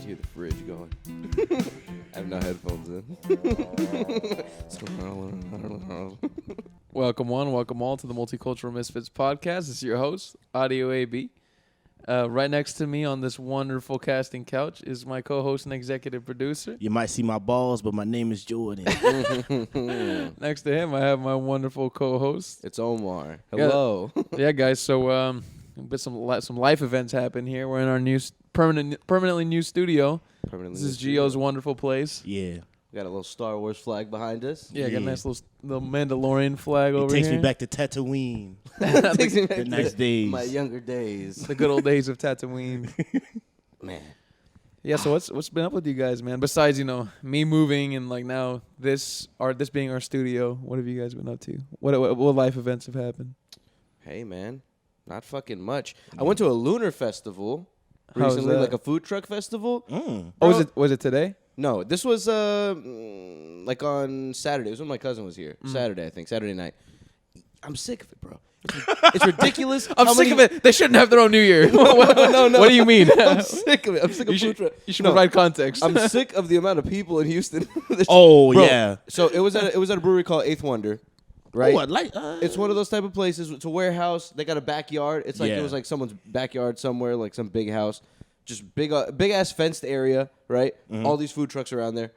Hear the fridge going. I have no headphones in. Welcome all to the Multicultural Misfits podcast. This is your host, Audio AB. Right next to me on this wonderful casting couch is my co-host and executive producer. You might see my balls, but my name is Jordan. Next to him, I have my wonderful co-host. It's Omar. Hello. Yeah, guys. So, some life events happen here. We're in our new permanently new studio. This is Gio's wonderful place. Yeah. We got a little Star Wars flag behind us. Yeah, got a nice little Mandalorian flag over here. It takes here. me back to Tatooine. Takes me back the nice days. My younger days. The good old days of Tatooine. Man. Yeah, so what's been up with you guys, man? Besides, me moving and like now this being our studio, what have you guys been up to? What life events have happened? Hey, man. Not fucking much. I went to a lunar festival How was recently, that? like a food truck festival. Oh, was it today? No, this was like on Saturday. It was when my cousin was here. Saturday, I think. Saturday night. I'm sick of it, bro. It's ridiculous. I'm sick of it. They shouldn't have their own New Year. No. What do you mean? I'm sick of it. I'm sick of food truck. You should provide context. I'm sick of the amount of people in Houston. Oh, Bro, yeah. So it was at a brewery called Eighth Wonder. Right, Oh, it's one of those type of places. It's a warehouse. They got a backyard. It's like it was like someone's backyard somewhere, like some big house, just big ass fenced area. Right, all these food trucks around there,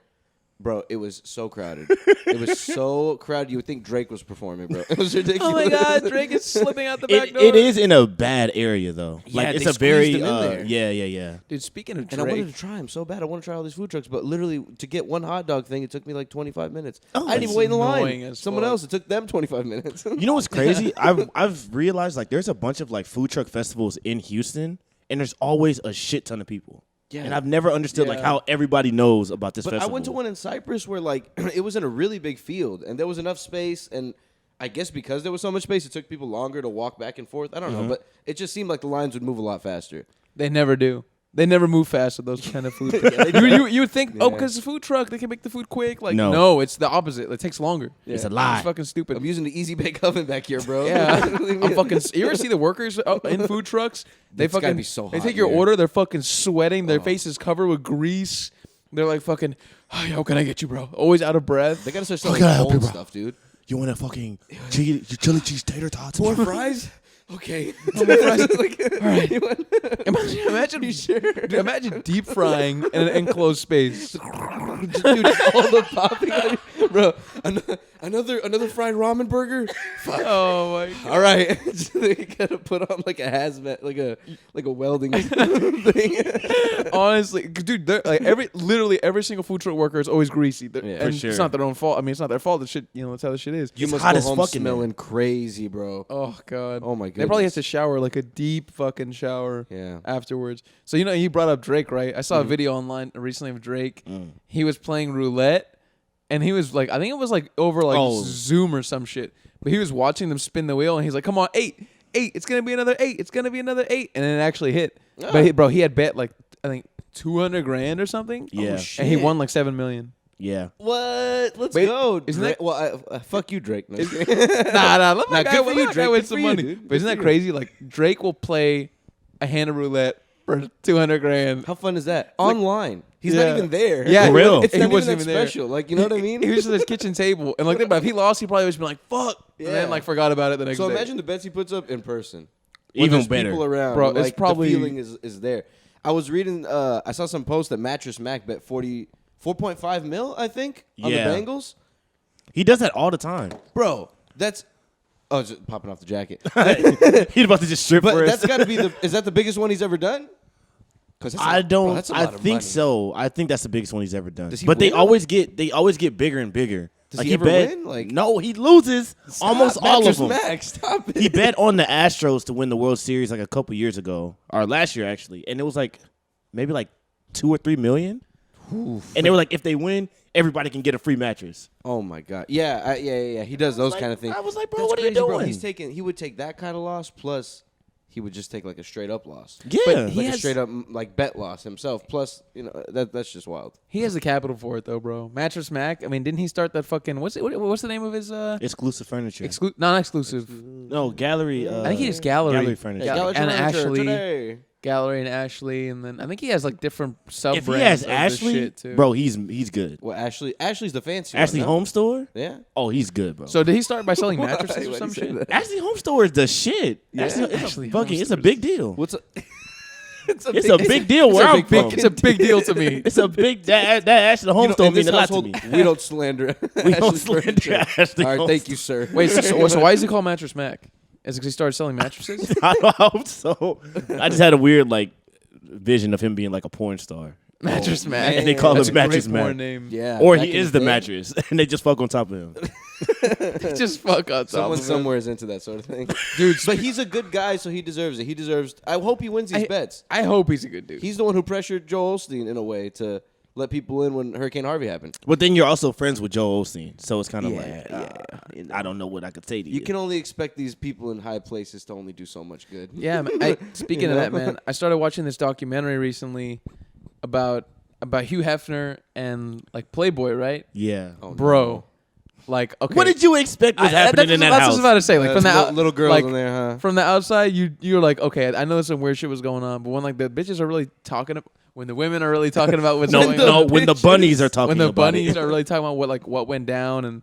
bro. It was so crowded. It was so crowded. You would think Drake was performing, bro. It was ridiculous. Oh my God, Drake is slipping out the back door. It is in a bad area though. Yeah, like it's they a very squeezed him in there. yeah. Dude, speaking of And I Drake, wanted to try him so bad. I want to try all these food trucks, but literally to get one hot dog thing, it took me like 25 minutes. Oh, I didn't even that's wait in the annoying line. as Someone fuck. else, it took them 25 minutes. You know what's crazy? I've realized like there's a bunch of like food truck festivals in Houston, and there's always a shit ton of people. Yeah. And I've never understood like Yeah. how everybody knows about this But festival. I went to one in Cyprus where like it was in a really big field and there was enough space, and I guess because there was so much space, it took people longer to walk back and forth. I don't know, but it just seemed like the lines would move a lot faster. they never do. They never move fast with those kind of food. You would think, because it's a food truck, they can make the food quick. Like, no, it's the opposite. It takes longer. It's a lie. It's fucking stupid. I'm using the Easy Bake Oven back here, bro. Yeah, I'm fucking. You ever see the workers in food trucks? They It's gotta fucking. be so They hot take your here. order. They're fucking sweating. Their face is covered with grease. They're like fucking. Hey, how can I get you, bro? Always out of breath. They gotta start How selling can I help you, cold bro? stuff, dude. You want a fucking chili cheese tater tots? More fries? Okay. All right. Imagine, dude, imagine deep frying in an enclosed space. Dude, all the popping on you. Bro, another fried ramen burger? Fuck. Oh my God. All right. They gotta put on like a hazmat, like a welding thing. Honestly, dude, literally every single food truck worker is always greasy. And sure. it's not their own fault. I mean, it's not their fault. The shit, that's how the shit is. You It's must hot go as home fucking, man. smelling crazy, bro. Oh God. Oh, my They probably have goodness. to shower like a deep fucking shower. Yeah. Afterwards. So you brought up Drake, right? I saw a video online recently of Drake. He was playing roulette, and he was like, I think it was like over like Zoom or some shit. But he was watching them spin the wheel, and he's like, "Come on, 8, it's gonna be another 8, it's gonna be another 8," and it actually hit. But he had bet like I think $200,000 or something. Yeah. shit. And he won like $7 million. Yeah. What? Let's Wait, go. isn't that- Well, fuck you, Drake. No, Nah, let my Nah, guy good for win. you, Let my guy Drake. win Good some for you, money. dude. But isn't Good that for you. crazy? Like Drake will play a hand of roulette for $200,000. How fun is that? Online. He's Yeah. not even there. Yeah, For real. It's He not wasn't even even there. special. Like, you know what I mean? He was at his kitchen table, and like, but if he lost, he probably would be like, "Fuck," and Yeah. then like forgot about it the next So day. imagine the bets he puts up in person. When Even there's better. people around. Bro, like, it's probably- the feeling is there. I was reading. I saw some post that Mattress Mac bet 4.5 mil, I think, on the Yeah. Bengals. He does that all the time. Bro, that's. Oh, it's just popping off the jacket. He's about to just strip But for us. that's got to be the. Is that the biggest one he's ever done? Because I don't. That's a I lot of think money. so. I think that's the biggest one he's ever done. Does he But they win? always get bigger and bigger. Does like he ever bet, win? Like- no, he loses almost all of Mattress them. Mac, stop it. He bet on the Astros to win the World Series like a couple years ago, or last year actually, and it was like maybe like 2 or 3 million. And they were like, if they win, everybody can get a free mattress. Oh my god! Yeah. He does those kind of things. I was like, bro, That's what are you crazy, bro. doing? He would take that kind of loss plus he would just take like a straight up loss. Yeah, But Like he a has straight up like bet loss himself. Plus, that's just wild. he has the capital for it though, bro. Mattress Mac. I mean, didn't he start that fucking what's the name of his exclusive furniture. non-exclusive? No, gallery. I think he just gallery. Gallery furniture. Yeah, Gallery and Furniture Ashley. today. Gallery and Ashley, and then I think he has like different sub If brands. he has of the Ashley, shit too. bro, he's good. Well, Ashley's the fancy Ashley one, Home Store. Yeah. Oh, he's good, bro. So did he start by selling mattresses Why or do some you say shit? that? Ashley Home Store is the shit. Yeah. Ashley Home It's a Stores. big deal. What's a It's a big deal where I'm from. It's a big deal to me. It's a big that Ashley Home Store in this means a lot to household, me. we don't slander. We don't Ashley's slander furniture. Ashley All right, Home thank you, sir. Wait, so why is he called Mattress Mac? Is it because he started selling mattresses? I hope so. I just had a weird vision of him being like a porn star. Mattress Mac. And they call That's him a Mattress great Mac. porn name. Yeah. Or back he in is the day, mattress, and they just fuck on top of him. Just fuck on top Someone of him. somewhere is into that sort of thing, dude. But he's a good guy, so he deserves it. He deserves. I hope he wins these bets. I hope he's a good dude. He's the one who pressured Joel Osteen in a way to let people in when Hurricane Harvey happened. But then you're also friends with Joel Osteen, so it's kind of Yeah, I don't know what I could say to you. You can only expect these people in high places to only do so much good. Yeah, man. Speaking of that, man, I started watching this documentary recently about Hugh Hefner and like Playboy, right? Yeah. Oh, Bro, no. like okay. What did you expect was happening in that that's house? what I was about to say. Like from the little girls like, in there, huh? from the outside, you're like, okay, I know some weird shit was going on, but when like the bitches are really talking, when the women are really talking about what's going on, when the bunnies are talking when the about bunnies it. are really talking about what went down and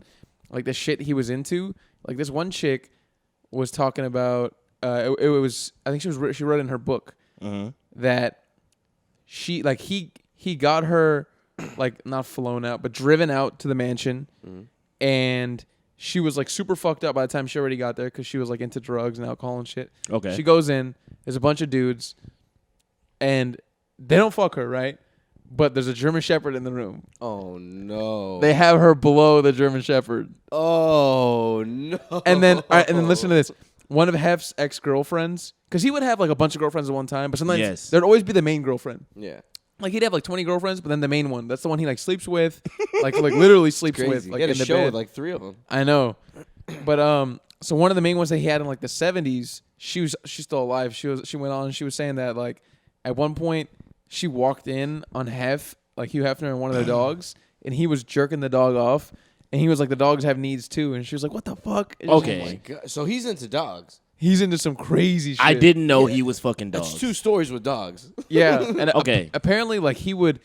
like the shit he was into. Like this one chick was talking about. It was I think she wrote in her book that she like he got her like not flown out but driven out to the mansion and she was like super fucked up by the time she already got there because she was like into drugs and alcohol and shit. Okay. She goes in. There's a bunch of dudes, and they don't fuck her, right? But there's a German Shepherd in the room. Oh no! They have her below the German Shepherd. Oh no! And then listen to this. One of Hef's ex-girlfriends, because he would have like a bunch of girlfriends at one time, but sometimes there'd always be the main girlfriend. Yeah. Like he'd have like 20 girlfriends, but then the main one, that's the one he like sleeps with, like literally sleeps with, Crazy. like He had in a the show bed. with like 3 of them. I know, but so one of the main ones that he had in like the 70s, she's still alive. She went on and she was saying that like at one point she walked in on like Hugh Hefner and one of their dogs, and he was jerking the dog off, and he was like, the dogs have needs too, and she was like, what the fuck? And Okay. Oh my God. So he's into dogs. he's into some crazy shit. I didn't know he was fucking dogs. That's 2 stories with dogs. Yeah, and Okay. apparently like he wouldn't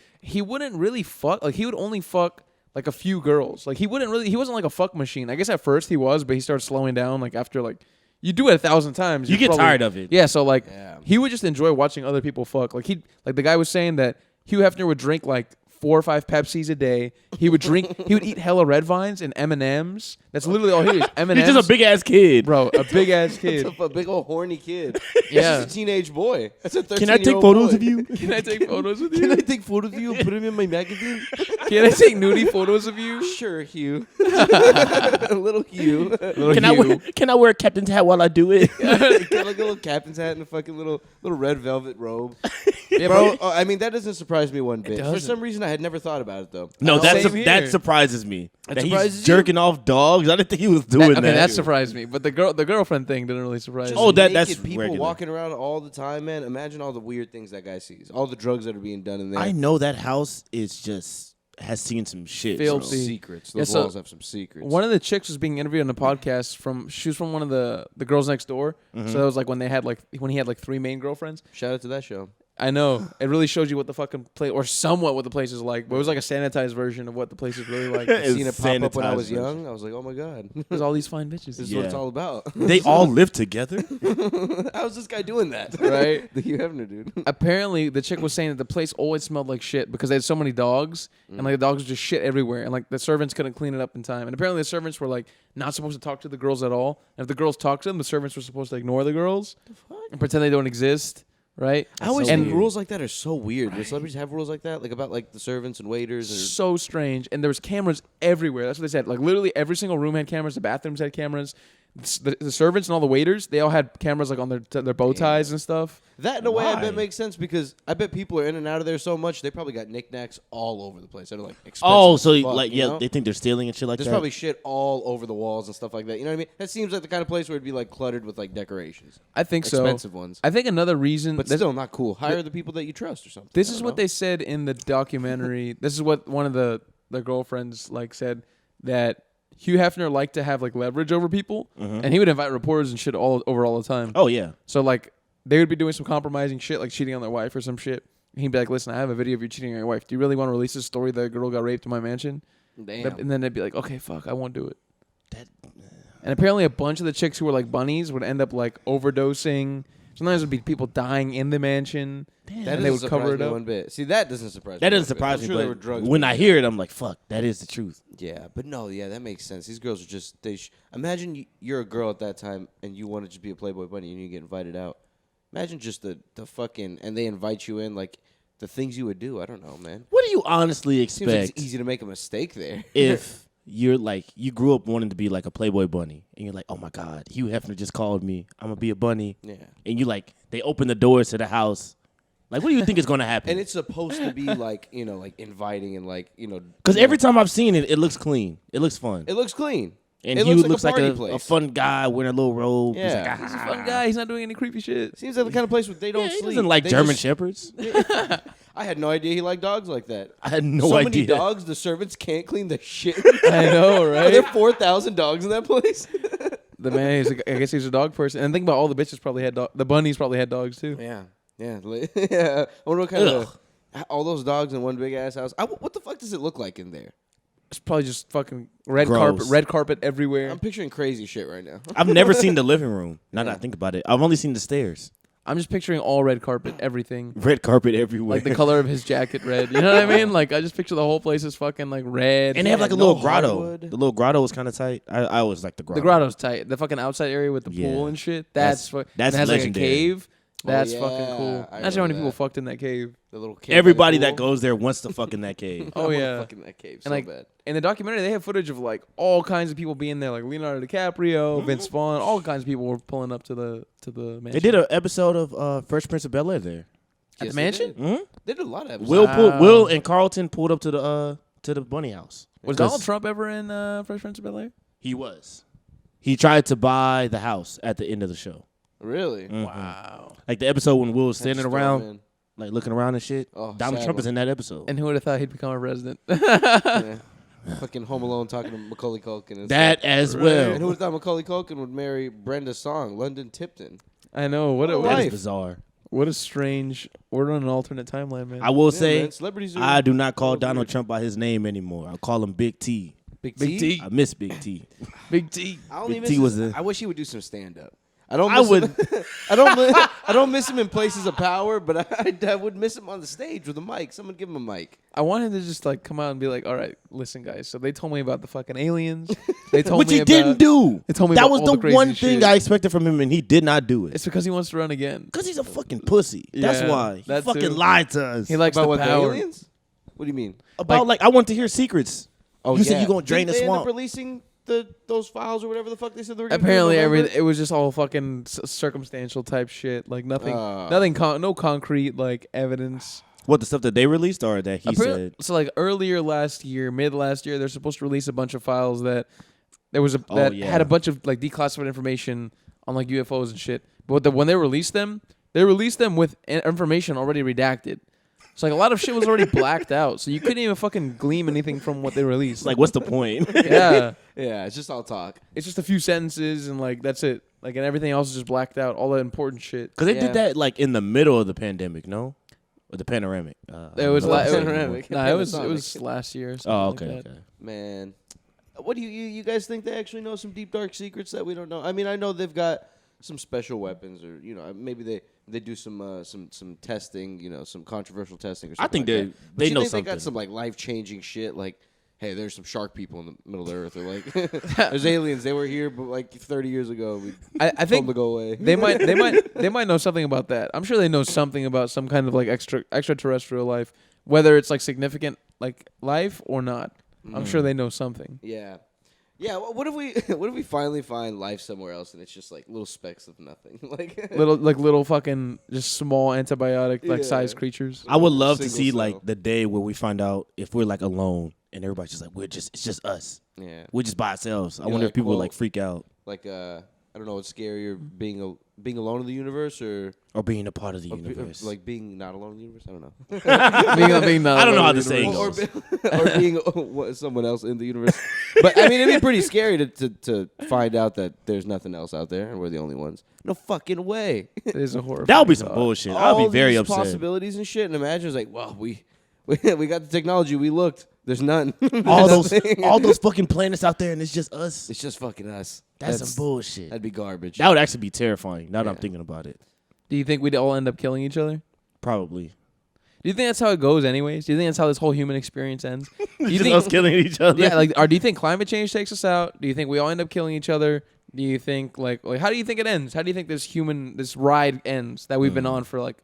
really fuck, like he would only fuck like a few girls. Like he wasn't like a fuck machine. I guess at first he was, but he started slowing down like after like you do it 1,000 times. You get tired of it. Yeah, so like Yeah. he would just enjoy watching other people fuck. Like the guy was saying that Hugh Hefner would drink like 4 or 5 Pepsis a day. He would eat hella Red Vines and M&Ms. That's literally all he is. M&Ms. He's just a big ass kid, bro, a big ass kid. That's a big old horny kid. Yeah. He's a teenage boy. That's a 13-year-old Can I take photos of you? Can I take photos with Can you? I take photos of you and put them in my magazine? Can I take nudie photos of you? Sure, Hugh. Little Hugh. Can I wear a captain's hat while I do it? Got like a little captain's hat and a fucking little red velvet robe. Yeah, bro. I mean, that doesn't surprise me one bit. For doesn't. some reason, I had never thought about it though. No, Same here. that surprises me. That he's surprises you? jerking off dogs. I didn't think he was doing that. That surprised me, but the girlfriend thing didn't really surprise Just me. Oh, that's naked people regular. walking around all the time, man. Imagine all the weird things that guy sees. All the drugs that are being done in there. I know that house has seen some shit. bro. Filthy. Secrets. Yeah, Those so walls have some secrets. One of the chicks was being interviewed on the podcast she was from one of the girls next door. So that was like when he had like 3 main girlfriends. Shout out to that show. I know. It really shows you what the fucking place, or somewhat what the place is like. But it was like a sanitized version of what the place is really like. It was Seeing it pop up when I was sanitized young, I was like, oh my God. There's all these fine bitches. This is what it's Yeah. all about. They all live together. How's this guy doing that? Right? The Hugh Hefner dude. Apparently, the chick was saying that the place always smelled like shit because they had so many dogs, and like the dogs were just shit everywhere, and like the servants couldn't clean it up in time. And apparently, the servants were like not supposed to talk to the girls at all. And if the girls talked to them, the servants were supposed to ignore the girls and pretend they don't exist. Right? I always so think weird. rules like that are so weird. Do celebrities have rules like that? Like about like the servants and waiters? Or So strange. And there was cameras everywhere. That's what they said. Like literally every single room had cameras. The bathrooms had cameras. The servants and all the waiters, they all had cameras like on their bow ties and stuff. That in a way I bet Why? makes sense because I bet people are in and out of there so much they probably got knickknacks all over the place. They're like expensive. Oh, so as fuck, like you know? they think they're stealing and shit like There's that. probably shit all over the walls and stuff like that. You know what I mean? That seems like the kind of place where it'd be like cluttered with like decorations. I think so. Expensive ones. I think another reason, But still not cool. Hire the people that you trust or something. this I is don't what know. they said in the documentary. This is what one of the girlfriends like said, that Hugh Hefner liked to have like leverage over people, and he would invite reporters and shit all the time. Oh yeah. So like they would be doing some compromising shit, like cheating on their wife or some shit. And he'd be like, "Listen, I have a video of you cheating on your wife. Do you really want to release this story that a girl got raped in my mansion?" Damn. And then they'd be like, "Okay, fuck, I won't do it." And apparently, a bunch of the chicks who were like bunnies would end up like overdosing. Sometimes it'd be people dying in the mansion. That and they doesn't would cover surprise it me up. one bit. See, that doesn't surprise me. That doesn't one bit. surprise I'm me. sure there But were drugs when with I it. hear it, I'm like, fuck, that is the truth. Yeah, but no, yeah, that makes sense. These girls are just imagine you're a girl at that time and you want to just be a Playboy bunny and you get invited out. Imagine just the fucking and they invite you in, like the things you would do. I don't know, man. What do you honestly Seems like expect it's easy to make a mistake there. if you're like you grew up wanting to be like a Playboy bunny and you're like, oh my god, Hugh Hefner just called me, I'm gonna be a bunny. Yeah. And you like they open the doors to the house. Like, what do you think is gonna happen? And it's supposed to be like, like inviting and like, Because every time I've seen it, it looks clean. It looks fun. it looks clean. And it Hugh looks like a party a place. fun guy wearing a little robe. He's Yeah. like, He's a fun guy. He's not doing any creepy shit. Seems like the kind of place where they don't yeah, he sleep. doesn't like They German just- shepherds. I had no idea he liked dogs like that. I had no so idea. many dogs, the servants can't clean the shit. I know, Are there right? 4,000 dogs in that place? The man, I guess he's a dog person. And think about all the bitches probably had the bunnies probably had dogs too. Yeah, yeah. I wonder what kind of all those dogs in one big ass house. What the fuck does it look like in there? It's probably just fucking red Gross. carpet everywhere. I'm picturing crazy shit right now. I've never seen the living room. Now that I think about it, I've only seen the stairs. I'm just picturing all red carpet, everything. Red carpet everywhere. Like the color of his jacket red. You know what I mean? Like I just picture the whole place is fucking like red. And they have like a no little grotto. hardwood. The little grotto was kind of tight. I always like the grotto. the grotto's tight. The fucking outside area with the Yeah. pool and shit. That's That's that's it has legendary. like a cave. That's yeah, fucking cool. I Imagine how many remember people that. fucked in that cave. The little cave Everybody by the that pool. goes there wants to fuck in that cave. Oh, I wanna yeah. fuck in that cave so And like bad. in the documentary, they have footage of like all kinds of people being there, like Leonardo DiCaprio, Vince Vaughn, all kinds of people were pulling up to the mansion. They did an episode of Fresh Prince of Bel-Air there. at Yes, the mansion. Hmm? They did a lot of episodes. Wow. Will and Carlton pulled up to the bunny house. Was Because Donald Trump ever in Fresh Prince of Bel-Air? He was. He tried to buy the house at the end of the show. Really? Mhm. Wow. Like the episode when Will was standing That's around, dope, man. like looking around and shit. Oh, Donald sad Trump one. is in that episode. And who would have thought he'd become a president? Yeah. Fucking Home Alone talking to Macaulay Culkin. And That stuff. as And well. who would have thought Macaulay Culkin would marry Brenda Song, London Tipton? I know. What a What a That is life. bizarre. what a strange. We're on an alternate timeline, man. I will Yeah, say, man, celebrities are I do not call all Donald weird. Trump by his name anymore. I call him Big T. Big Big T. T. I miss Big T. Big T. I don't Big even T miss was his- a- I wish he would do some stand up. I don't. I Miss would- Him. I don't miss him in places of power, but I would miss him on the stage with a mic. Someone give him a mic. I wanted to just like come out and be like, all right, listen, guys. So they told me about the fucking aliens. They told Which me he about, didn't do. They told me that about was all the the crazy one thing shit. I expected from him, and he did not do it. It's because he wants to run again. Because he's a fucking pussy. That's Yeah, why. He that fucking too. lied to us. He likes About the what, the power. aliens? What do you mean? About like I want to hear secrets. Oh, You said you gonna drain Didn't the they end up swamp. releasing those files or whatever the fuck they said they were gonna Apparently, do in November? it was just all fucking circumstantial type shit. Like nothing, Oh. no concrete like evidence. What, the stuff that they released or that he Apparently- said? So like earlier last year, mid last year, they're supposed to release a bunch of files that that yeah. had a bunch of like declassified information on like UFOs and shit. But when they released them with information already redacted. So like a lot of shit was already blacked out. So you couldn't even fucking glean anything from what they released. Like, what's the point? yeah, Yeah, it's just all talk. it's just a few sentences and like that's it. Like and everything else is just blacked out. All the important shit. Because they Yeah. did that like in the middle of the pandemic, no? Or the panoramic. It was I don't know. panoramic. Nah, it was Panasonic. last year. Or Oh, something okay, like that. okay. Man, what do you guys think they actually know some deep dark secrets that we don't know? I mean, I know they've got some special weapons, or maybe they do some testing, some controversial testing or something. I think like that. But they you know think something. They got some like life changing shit, like, hey, there's some shark people in the middle of the earth, or like there's aliens. They were here, but like 30 years ago, we I told think them to go away. they might know something about that. I'm sure they know something about some kind of like extraterrestrial life, whether it's like significant like life or not. I'm sure they know something. Yeah, Yeah, what if we finally find life somewhere else and it's just like little specks of nothing, like little fucking just small antibiotic like sized creatures. I would love to Single see cell. like the day where we find out if we're like alone and everybody's just like it's just us. Yeah, We're just by ourselves. I You're wonder like, if people would well, like freak out like I don't know what's scarier, being alone in the universe or being a part of the or universe. like being not alone in the universe. I don't know. being I don't know how the saying or, goes. or being someone else in the universe. But I mean, it'd be pretty scary to find out that there's nothing else out there and we're the only ones. No fucking way. It is a horror. That would be some bullshit. I'd be very these upset. Possibilities and shit. And imagine it's like, well, we got the technology. We looked. There's none. all those fucking planets out there, and it's just us. It's just fucking us. That's some bullshit. That'd be garbage. That would actually be terrifying. Now that I'm thinking about it, Do you think we'd all end up killing each other? probably. Do you think that's how it goes, anyways? Do you think that's how this whole human experience ends? Do you Just think us killing each other. Yeah, like, or do you think climate change takes us out? Do you think we all end up killing each other? Do you think like how do you think it ends? How do you think this ride ends that we've been on for like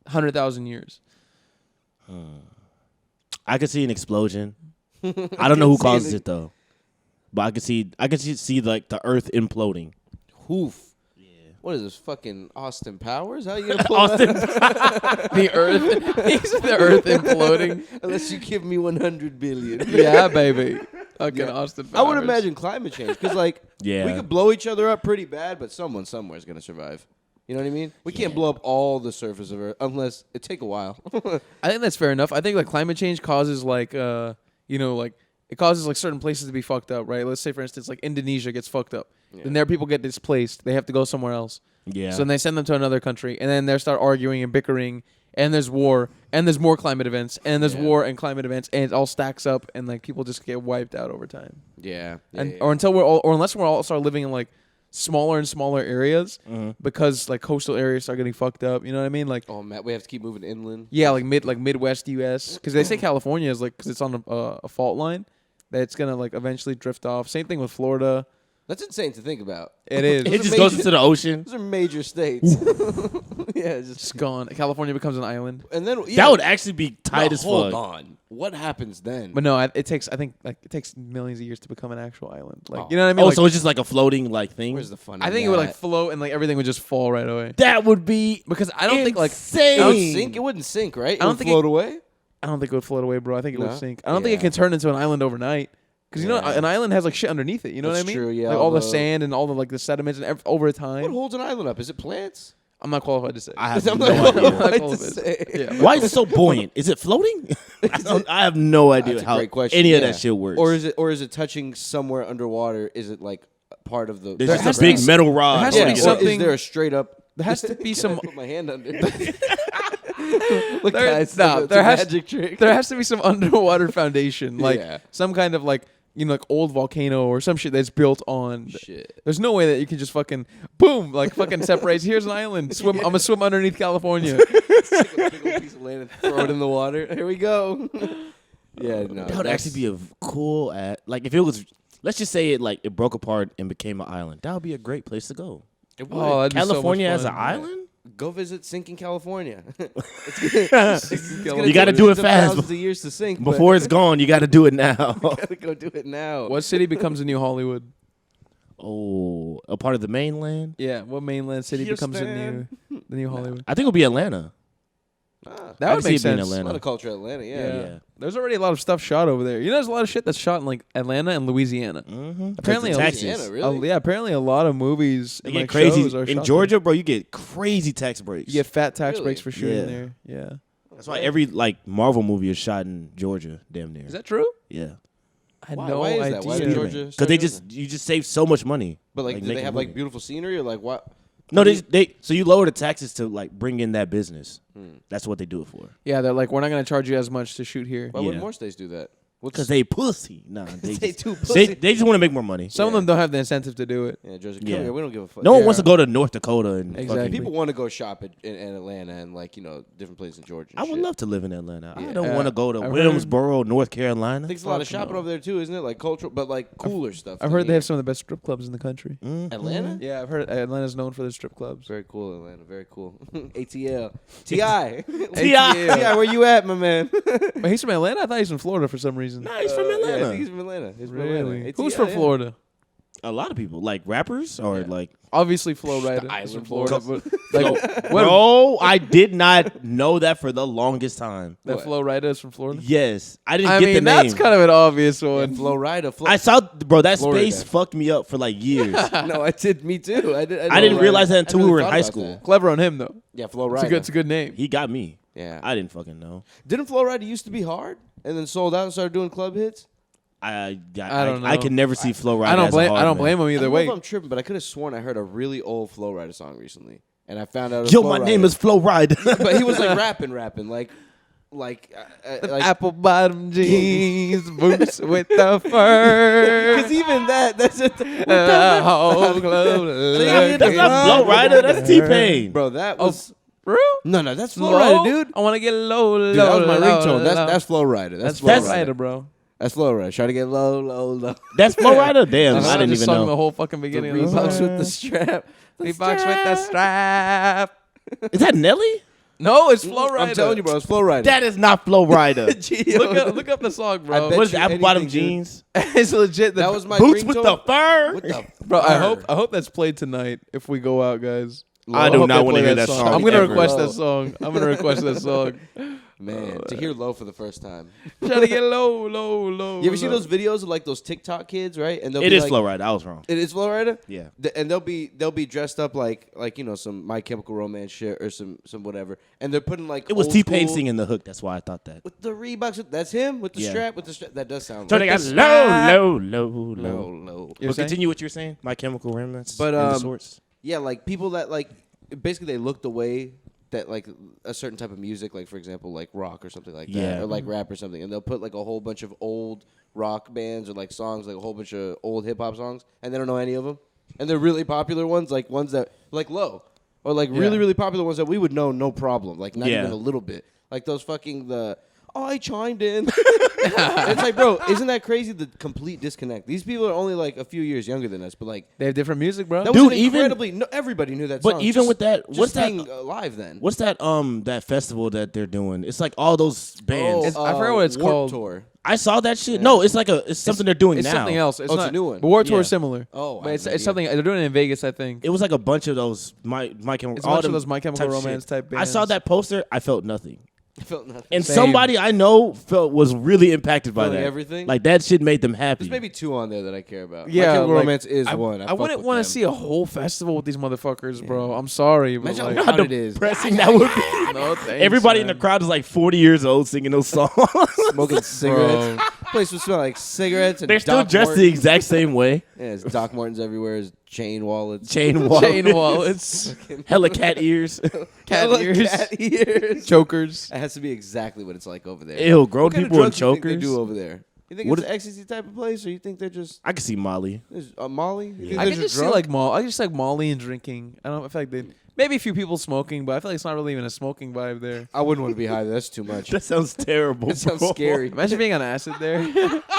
100,000 years? I could see an explosion. I don't know who causes it though, but I could see like the Earth imploding. Hoof. What is this, fucking Austin Powers? How you gonna pull that? The Earth imploding. Unless you give me 100 billion. Yeah, baby. Fucking Austin I would Powers. imagine climate change because, like, we could blow each other up pretty bad, but someone somewhere is gonna survive. You know what I mean? We can't blow up all the surface of Earth unless it take a while. I think that's fair enough. I think like climate change causes like it causes like certain places to be fucked up, right? Let's say for instance like Indonesia gets fucked up. Yeah. Then their people get displaced. They have to go somewhere else. Yeah. So then they send them to another country and then they start arguing and bickering and there's war and there's more climate events and there's war and climate events and it all stacks up and like people just get wiped out over time. Or until unless we're all start living in like smaller and smaller areas because like coastal areas start getting fucked up. You know what I mean? Like, oh man, we have to keep moving inland. Yeah, like Midwest U.S. because they say California is like because it's on a fault line that it's gonna like eventually drift off. Same thing with Florida. That's insane to think about. It is. It just goes into the ocean. Those are major states. Yeah, just gone. California becomes an island. And then that would actually be tight as fuck. Hold on. What happens then? But no, it takes millions of years to become an actual island. Like you know what I mean? Oh, like, so it's just like a floating like thing. Where's the fun? I think it would like float and like everything would just fall right away. That would be because I don't think like insane. It would sink. It wouldn't sink, right? I don't it would think float away. I don't think it would float away, bro. I think it would No? sink. I don't think it can turn into an island overnight. Because you know, Yeah. an island has like shit underneath it. You know That's what I mean? true, yeah, Like all the although- sand and all the like the sediments and over time. What holds an island up? Is it plants? I'm not qualified to say. I have I'm no not idea. qualified to qualified. say. Yeah. Why is it so buoyant? Is it floating? I have no idea That's a how great question. any of Yeah. that shit works. Or is it touching somewhere underwater? Is it like part of the? There's There just has a to be big s- metal rod. there has to yeah, be or something- is there a straight up? There has to be Can I some. put my hand under. Look, guys, no, it's there a has magic trick. there has to be some underwater foundation, like Yeah. some kind of like like old volcano or some shit that's built on. Shit. There's no way that you can just fucking boom like fucking separates. Here's an island. Swim. I'm gonna swim underneath California. Take a big old piece of land and throw it in the water. Here we go. Yeah, no. That would actually be a cool like if it was. Let's just say it broke apart and became an island. That would be a great place to go. It would. Oh, that'd be so much California as an fun. island. Go visit sinking California. You got to do it fast Thousands of years to sink before it's gone. You got to do it now. Gotta go do it now. What city becomes the new Hollywood? Oh, a part of the mainland. Yeah, what mainland city becomes the new Hollywood? I think it'll be Atlanta. That I would can see make it being sense. A lot Atlanta. of culture in Atlanta. Yeah. Yeah. There's already a lot of stuff shot over there. You know, there's a lot of shit that's shot in like Atlanta and Louisiana. Mm-hmm. Apparently, Louisiana, really? Yeah, apparently a lot of movies They and get like crazy shows are in shot Georgia, bro. You get crazy tax breaks. there. You get fat tax Really? breaks for shooting Yeah. there. Yeah, That's why every like Marvel movie is shot in Georgia, damn near. is that true? Yeah, I had Why? no Why is idea. that? Why did Georgia because start they doing just you just save so much money. But like, do making they have a like movie. beautiful scenery or like what? No, they so you lower the taxes to like bring in that business. That's what they do it for. Yeah, they're like, we're not going to charge you as much to shoot here. Why Yeah. wouldn't more states do that? Because they pussy. Nah, they They just, too they, pussy. they just want to make more money. Some of them don't have the incentive to do it. Yeah, Georgia. Come Yeah. here. We don't give a fuck. No one Yeah. wants to go to North Dakota and Exactly. fucking- People want to go shop in Atlanta and like different places in Georgia. And I would shit. love to live in Atlanta. I Yeah. don't want to go to I've Williamsboro, North Carolina. I think it's a lot of Fuck shopping no. over there too, isn't it? Like cultural, but like cooler stuff. I've than heard they here. have some of the best strip clubs in the country. Atlanta. Yeah, I've heard Atlanta's known for their strip clubs. Very cool, Atlanta. Very cool. ATL. Ti. T.I. Where you at, my man? But he's from Atlanta? I thought he's from Florida for some reason. Nah, he's from Yeah, I Atlanta. think he's from Atlanta. He's from Really? Atlanta. Who's ATL, from yeah. Florida? A lot of people, like rappers or like. Obviously, Flo Rida is from Florida. But like, Bro, I did not know that for the longest time. That Flo Rida is from Florida? Yes. I didn't get the name. That's kind of an obvious one. Yeah, Flo Rida. I saw, bro, that Florida. space fucked me up for like years. No, I did. Me too. I didn't realize that until we were in high school. Clever on him, though. Yeah, Flo Rida. It's a good name. He got me. Yeah. I didn't fucking know. Didn't Flo Rida used to be hard and then sold out and started doing club hits? I don't know. I can never see Flo Rida. I don't as blame him I either don't know way. if I'm tripping, but I could have sworn I heard a really old Flo Rida song recently, and I found out. It was Yo, Flo my Rida. name is Flo Rida. But he was like rapping, like apple bottom jeans, boots with the fur. Because even that's it. The whole club. That's not Flo Rida. That's T-Pain. Bro, that was Real? no, that's Flo Low? Rida, dude. I want to get low, Dude, that was my ringtone. low. That's Flo Rida. That's Flo Flo Rida, bro. That's Flo Rida. Try to get low. That's Flo Rida. Damn, I I didn't just even sung the know. whole fucking The beginning of the Reeboks song. with the strap. Reeboks with the strap. Is that Nelly? No, it's Flo Rida. I'm telling you, bro, it's Flo Rida. That is not Flo Rida. Look up the song, I bro. bet What is you it? Apple bottom anything, dude. jeans? It's legit. That was my Boots ringtone. with the fur. What the Bro, I fur? hope that's played tonight if we go out, guys. I do hope not they want to play hear that song. I'm gonna ever. request that song. I'm gonna request that song. Man, to hear low for the first time. Trying to get low. You ever see those videos of like those TikTok kids, right? And they'll It be is like, Flo Rida. I was wrong. It is Flo Rida? Yeah. And they'll be dressed up like some My Chemical Romance shit or some whatever. And they're putting like It was old T-Pain school- singing the hook. That's why I thought that. with the Reeboks. That's him with the Yeah. strap. That does sound. So like they got the low. low. You're But saying? continue what you're saying. My Chemical Romance. But, and the sorts. Yeah, like people that like basically they look the way that like a certain type of music, like for example, like rock or something like that, Yeah. or like rap or something, and they'll put like a whole bunch of old rock bands or like songs, like a whole bunch of old hip hop songs, and they don't know any of them, and they're really popular ones, like ones that like Low, or like really popular ones that we would know no problem, like not even a little bit, like those fucking I chimed in. It's like, bro, isn't that crazy? The complete disconnect. These people are only like a few years younger than us, but like They have different music, bro. that Dude, was incredibly. No, everybody knew that. But song. even with that, just what's that? being alive then? What's that? That festival that they're doing? It's like all those bands. I forget what it's Warped called. Tour. I saw that shit. No, it's like it's something they're doing It's now. something else. It's Oh, it's not a new one. But War Tour Yeah. is similar. Oh, I but have it's no idea. something they're doing it in Vegas, I think. It was like a bunch of those My Chemical. It's a all bunch of them those My Chemical type Romance shit. type I saw bands. that poster. I felt nothing. I felt nothing. And Same. somebody I know was really impacted by Feeling that. everything? Like that shit made them happy. There's maybe two on there that I care about. Yeah, My Chemical like, Romance is one. I fuck wouldn't with want them. to see a whole festival with these motherfuckers, bro. I'm sorry, but Imagine like, how How loud it is. depressing that would be. no thanks, Everybody in man. the crowd is like 40 years old singing those songs. Smoking cigarettes. Place would smell like cigarettes. And They're still Doc dressed the Martens. exact same way. Yeah, it's Doc Martens everywhere. It's chain wallets. Chain wallets. chain wallets, Hella cat ears. cat Hella ears, cat ears. chokers. It has to be exactly what it's like over there. Ew, grown What kind of people in drugs do you think they chokers. do over there? You think What it's an ecstasy type of place, or you think they're just I can see Molly. Molly? You think I they're can just see drunk? like I just like Molly and drinking. I don't. I feel like they maybe a few people smoking, but I feel like it's not really even a smoking vibe there. I wouldn't want to be high. That's too much. That sounds terrible. That sounds bro. scary. Imagine being on acid there.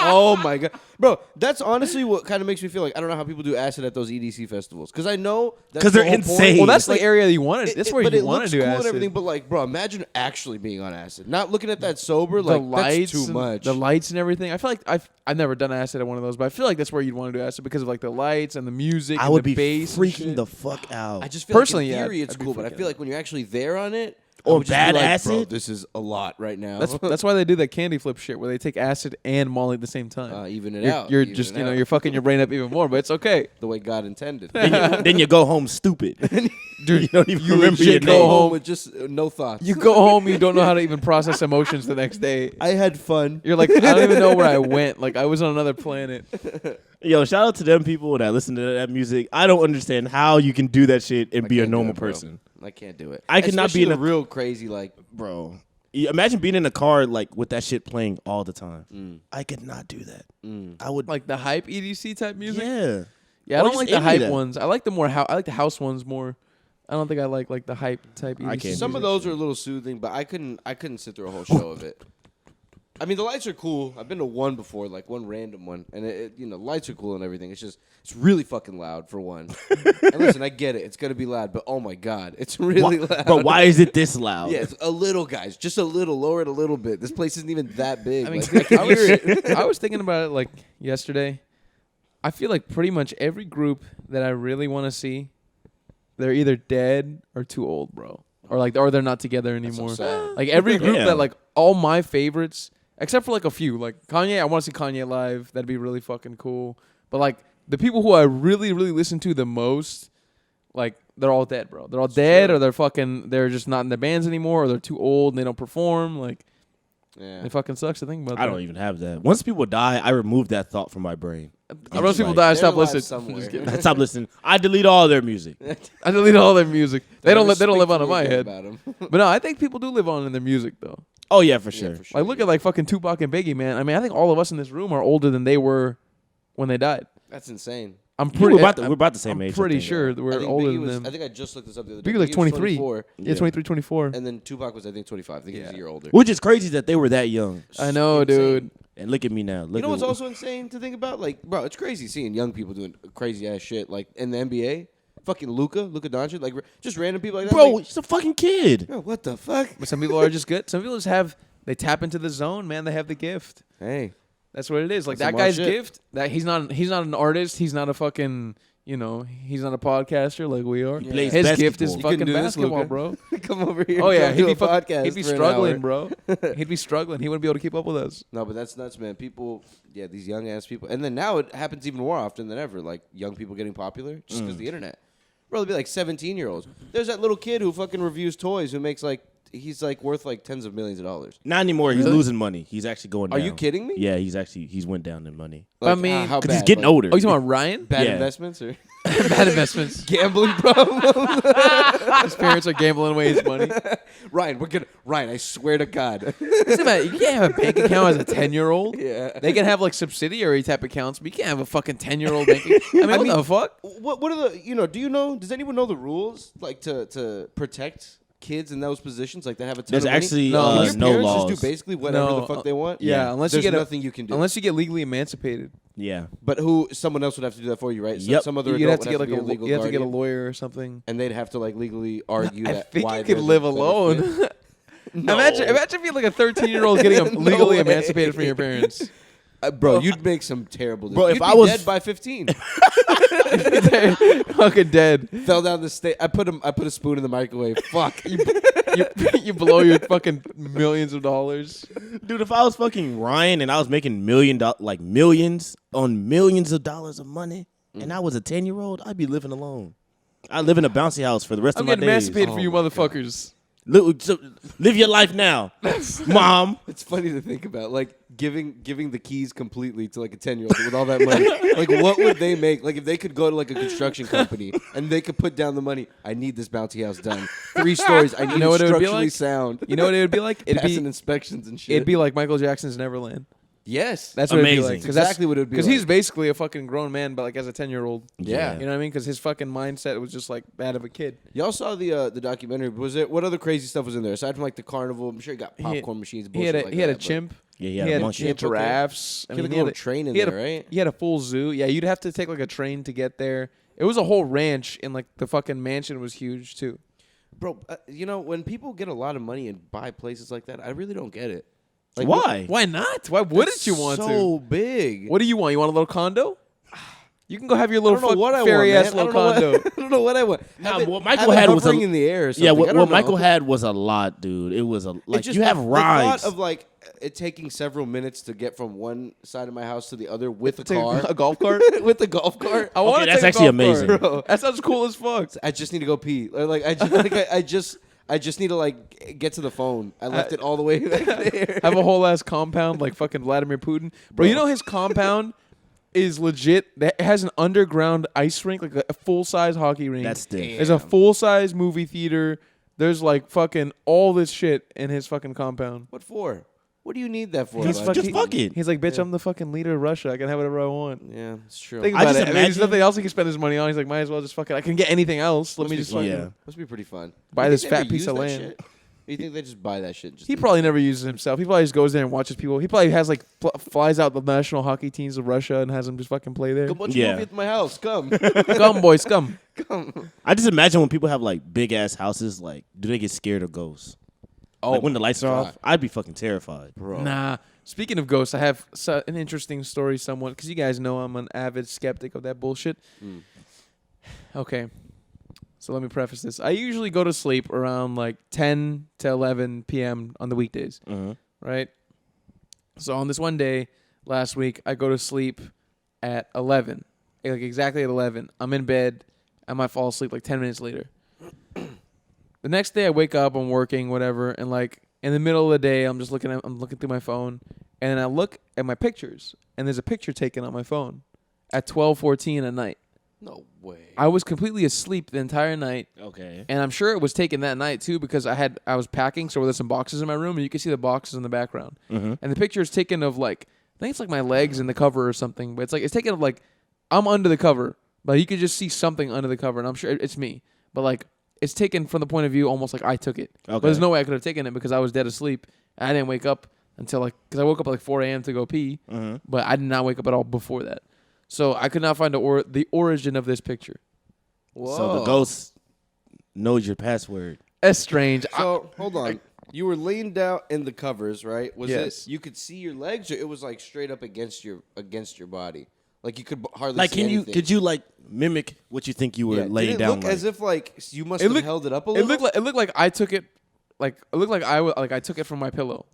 Oh my god, bro! That's honestly what kind of makes me feel like I don't know how people do acid at those EDC festivals because I know that's 'Cause the they're whole point. insane. Well, that's Like, the area that you wanted. That's where but you it want looks to do cool acid. and everything. But like, bro, imagine actually being on acid, not looking at that sober. The Like lights, that's too much. The lights and everything. I feel like I've never done acid at one of those, but I feel like that's where you'd want to do acid because of like the lights and the music. I and would the be bass and freaking shit. the fuck out. I just feel Personally, like in yeah, theory it's I'd be cool, but I freaking feel out. like when you're actually there on it, I Or would just be bad like, acid? Bro, this is a lot right now. That's why they do that candy flip shit where they take acid and Molly at the same time. even it you're out. you're even just it out. you're fucking your brain up even more, but it's okay. the way God intended. then you go home stupid. Dude, you don't even you remember legit your go name. home with just no thoughts. You go home, you don't know how to even process emotions the next day. I had fun. You're like, I don't even know where I went. Like I was on another planet. Yo, shout out to them people that listen to that music. I don't understand how you can do that shit and I be a can't do normal it, bro. person. I can't do it. I could not be Especially in the a- real crazy like. Bro. Imagine being in a car like with that shit playing all the time. I could not do that. I would Like the hype EDC type music. Yeah. Yeah, I Or don't just like the any hype of that. ones. I like the more I like the house ones more. I don't think I like the hype type EDC. I can't Some of those are a little soothing, but I couldn't sit through a whole show of it. I mean, the lights are cool. I've been to one before, like one random one, and lights are cool and everything. It's just it's really fucking loud for one. And listen, I get it. It's gonna be loud, but oh my god, it's really loud. But why is it this loud? Yeah, it's a little, guys. Just a little. Lower it a little bit. This place isn't even that big. I mean, Like, I can hear it. I was thinking about it like yesterday. I feel like pretty much every group that I really want to see, they're either dead or too old, bro. Or they're not together anymore. so Like every group Yeah. that like all my favorites, except for like a few, like Kanye. I want to see Kanye live. That'd be really fucking cool. But like the people who I really listen to the most, like they're all dead, bro. They're all dead, or they're just not in the bands anymore, or they're too old and they don't perform. Like it fucking sucks to think about. I don't even have that. Once people die, I remove that thought from my brain. Once people die, I stop alive listening. somewhere. Just kidding. I stop listening. I delete all their music. I delete all their music. They don't Never live speak on to in me my again head. about 'em. But no, I think people do live on in their music though. Oh yeah, for sure. Like look at like fucking Tupac and Biggie, man. I mean, I think all of us in this room are older than they were when they died. That's insane. I'm pretty. We're about the same I'm age. pretty I think. sure that I we're think older Biggie than was, them. I think I just looked this up the other day. Biggie like was 23. 24, Yeah, 23, 24. and then Tupac was I think 25. I think he was a year older. Which is crazy that they were that young. I know, Insane. dude. And look at me now. Look You know what's at also insane to think about? Like, bro, it's crazy seeing young people doing crazy ass shit. Like in the NBA, fucking Luka Doncic, like just random people like that. bro, like, he's a fucking kid. bro, what the fuck? But some people are just good. Some people just they tap into the zone, man. They have the gift. Hey, That's what it is. Like That's that some wild guy's shit. gift. That he's not an artist. He's not a fucking. He's not a podcaster like we are. He plays His gift is basketball. You couldn't fucking do this, basketball, Luka. bro. come over here. Oh yeah, and do a he'd podcast be for an struggling, hour. bro. He'd be struggling. He wouldn't be able to keep up with us. No, but that's nuts, man. People, these young ass people, and then now it happens even more often than ever. Like young people getting popular just because of the internet. Bro, they'll be like 17-year-olds. There's that little kid who fucking reviews toys who makes like he's like worth like tens of millions of dollars. Not anymore. He's Really? losing money. He's actually going down. Are you kidding me? Yeah, he's went down in money. Like, I mean, how Because he's bad? getting Like, older. Oh, you talking about Ryan? Bad Yeah. investments or Bad investments. gambling problem? His parents are gambling away his money. Ryan, I swear to God. Listen, man, you can't have a bank account as a 10-year-old. Yeah. They can have like subsidiary type accounts, but you can't have a fucking 10-year-old bank account. I mean, what the fuck? What are the does anyone know the rules like to protect kids in those positions like that have a ton There's of money? actually No, Can your no parents laws. just do basically whatever the fuck they want? Yeah, unless There's you get nothing you can do. unless you get legally emancipated. Yeah. But someone else would have to do that for you, right? So Yep. some other You'd have adult to get would like have to be a legal you have to get a guardian, lawyer or something. and they'd have to like legally argue I that think why you could they're live the better alone. fit. No. Imagine being like a 13-year-old getting No legally way. emancipated from your parents. Bro, you'd make some terrible. Bro, if you'd I be was- dead by 15, Fucking dead. fell down the state. I put a spoon in the microwave. Fuck. You blow your fucking millions of dollars. Dude, if I was fucking Ryan and I was making millions on millions of dollars of money, and I was a 10-year-old, I'd be living alone. I live in a bouncy house for the rest I'm of my getting days. emancipated for Oh you my motherfuckers. Live your life now, Mom. It's funny to think about, like giving the keys completely to like a 10-year-old with all that money. Like, what would they make? Like, if they could go to like a construction company and they could put down the money. I need this bouncy house done. 3 stories. I need know what it it would be structurally like? sound. You know what it would be like? Passing inspections and shit. It'd be like Michael Jackson's Neverland. yes. That's what it'd be Amazing. like. exactly what it would be. Because like. he's basically a fucking grown man, but like as a 10-year-old. Yeah. You know what I mean? Because his fucking mindset was just like that of a kid. Y'all saw the documentary. What other crazy stuff was in there aside from like the carnival? I'm sure he got popcorn machines. He had a bullshit like chimp. Yeah, He he had a monkey. he had giraffes. He had like a little train in there, right? He had a full zoo. Yeah, you'd have to take like a train to get there. It was a whole ranch, and like the fucking mansion was huge too. Bro, when people get a lot of money and buy places like that, I really don't get it. Like, Why? Why not? Why wouldn't you want to? So big. What do you want? You want a little condo? You can go have your I little don't know what I fairy want, ass man. little I don't know condo. what- I don't know what I want. Nah, Have it- what Michael have it had was hovering in the air or something. Yeah, I what don't Michael know. had was a lot, dude. It was It's like just you have the rides. thought of like it taking several minutes to get from one side of my house to the other with a Take car. a golf cart. With the golf cart. I want to that's take a actually golf cart. amazing. Bro. That sounds cool as fuck. I just need to go pee. Or, like I just need to like get to the phone. I left it all the way back there. Have a whole ass compound like fucking Vladimir Putin. Bro, you know his compound is legit. That has an underground ice rink, like a full size hockey rink. That's sick. There's a full size movie theater. There's like fucking all this shit in his fucking compound. What for? What do you need that for? He's bud? Just fuck it. He's like, bitch, I'm the fucking leader of Russia. I can have whatever I want. Yeah, it's true. Think I about just it. I mean, there's imagine- nothing else he can spend his money on. He's like, might as well just fucking. I can get anything else. Let Must me be just fun. fucking. Yeah. Must be pretty fun. Buy You this think they fat ever piece use of that land. shit? Or you think they just buy that shit? Just He probably never uses it himself. He probably just goes there and watches people. He probably has like flies out the national hockey teams of Russia and has them just fucking play there. come watch Yeah. a movie at my house. Come. Come, boys, come. I just imagine when people have like big ass houses, like, do they get scared of ghosts? Oh, Like when the lights are God. off, I'd be fucking terrified. bro. Nah. Speaking of ghosts, I have an interesting story somewhat, because you guys know I'm an avid skeptic of that bullshit. Okay. So let me preface this. I usually go to sleep around like 10 to 11 p.m. on the weekdays, right? So on this one day last week, I go to sleep at 11, like exactly at 11. I'm in bed. I might fall asleep like 10 minutes later. The next day I wake up, I'm working, whatever, and like in the middle of the day, I'm looking through my phone, and then I look at my pictures, and there's a picture taken on my phone at 12:14 at night. No way. I was completely asleep the entire night. Okay. And I'm sure it was taken that night too, because I was packing, so there's some boxes in my room, and you can see the boxes in the background. And the picture is taken of like, I think it's like my legs in the cover or something, but it's taken of like, I'm under the cover, but you could just see something under the cover, and I'm sure it's me. But like, it's taken from the point of view almost like I took it. Okay. But there's no way I could have taken it because I was dead asleep. I didn't wake up until because I woke up at like 4 a.m. to go pee, but I did not wake up at all before that. So I could not find the origin of this picture. Whoa. So the ghost knows your password. That's strange. So hold on. You were laying down in the covers, right? Was Yes. it you could see your legs, or it was like straight up against your body? Like you could hardly Like, see anything. could you like mimic what you think you were laying Did it down? look like? as if like you must have held it up a little? It looked like I took it. Like it looked like I took it from my pillow,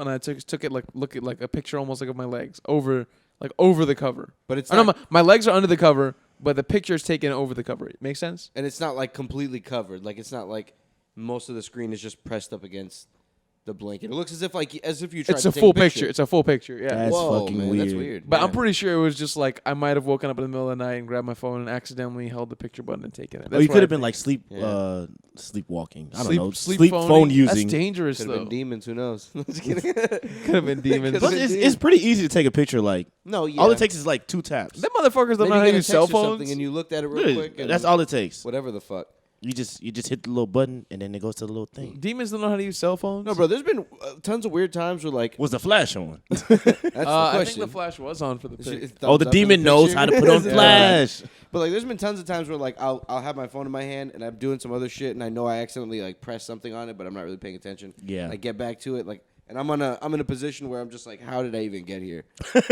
and I took it look at like a picture almost like of my legs over the cover. But it's no, not, my legs are under the cover, but the picture is taken over the cover. Make sense? and it's not like completely covered. Like it's not like most of the screen is just pressed up against the blanket. It looks as if you tried It's to a take full a picture. It's a full picture. Yeah. That's Whoa, fucking man, weird. That's weird. But yeah. I'm pretty sure it was just like I might have woken up in the middle of the night and grabbed my phone and accidentally held the picture button and taken it. Or you could have been like sleepwalking. I don't know. Sleep Phone using. That's dangerous Could though. have been demons. Who knows? Just kidding. Could have been demons. But it's pretty easy to take a picture. Like No, yeah. all it takes is like 2 taps. Them motherfuckers don't Maybe know how you to got a use cell text or something phones. and you looked at it real Literally, quick. And that's all it takes. Whatever the fuck. You just hit the little button and then it goes to the little thing. Demons don't know how to use cell phones. No, bro. There's been tons of weird times where like Was the flash on? that's the question. I think the flash was on for the pic. Oh, the demon knows how to put on flash. But like, there's been tons of times where like I'll have my phone in my hand and I'm doing some other shit and I know I accidentally like pressed something on it, but I'm not really paying attention. Yeah. I get back to it like, and I'm in a position where I'm just like, how did I even get here?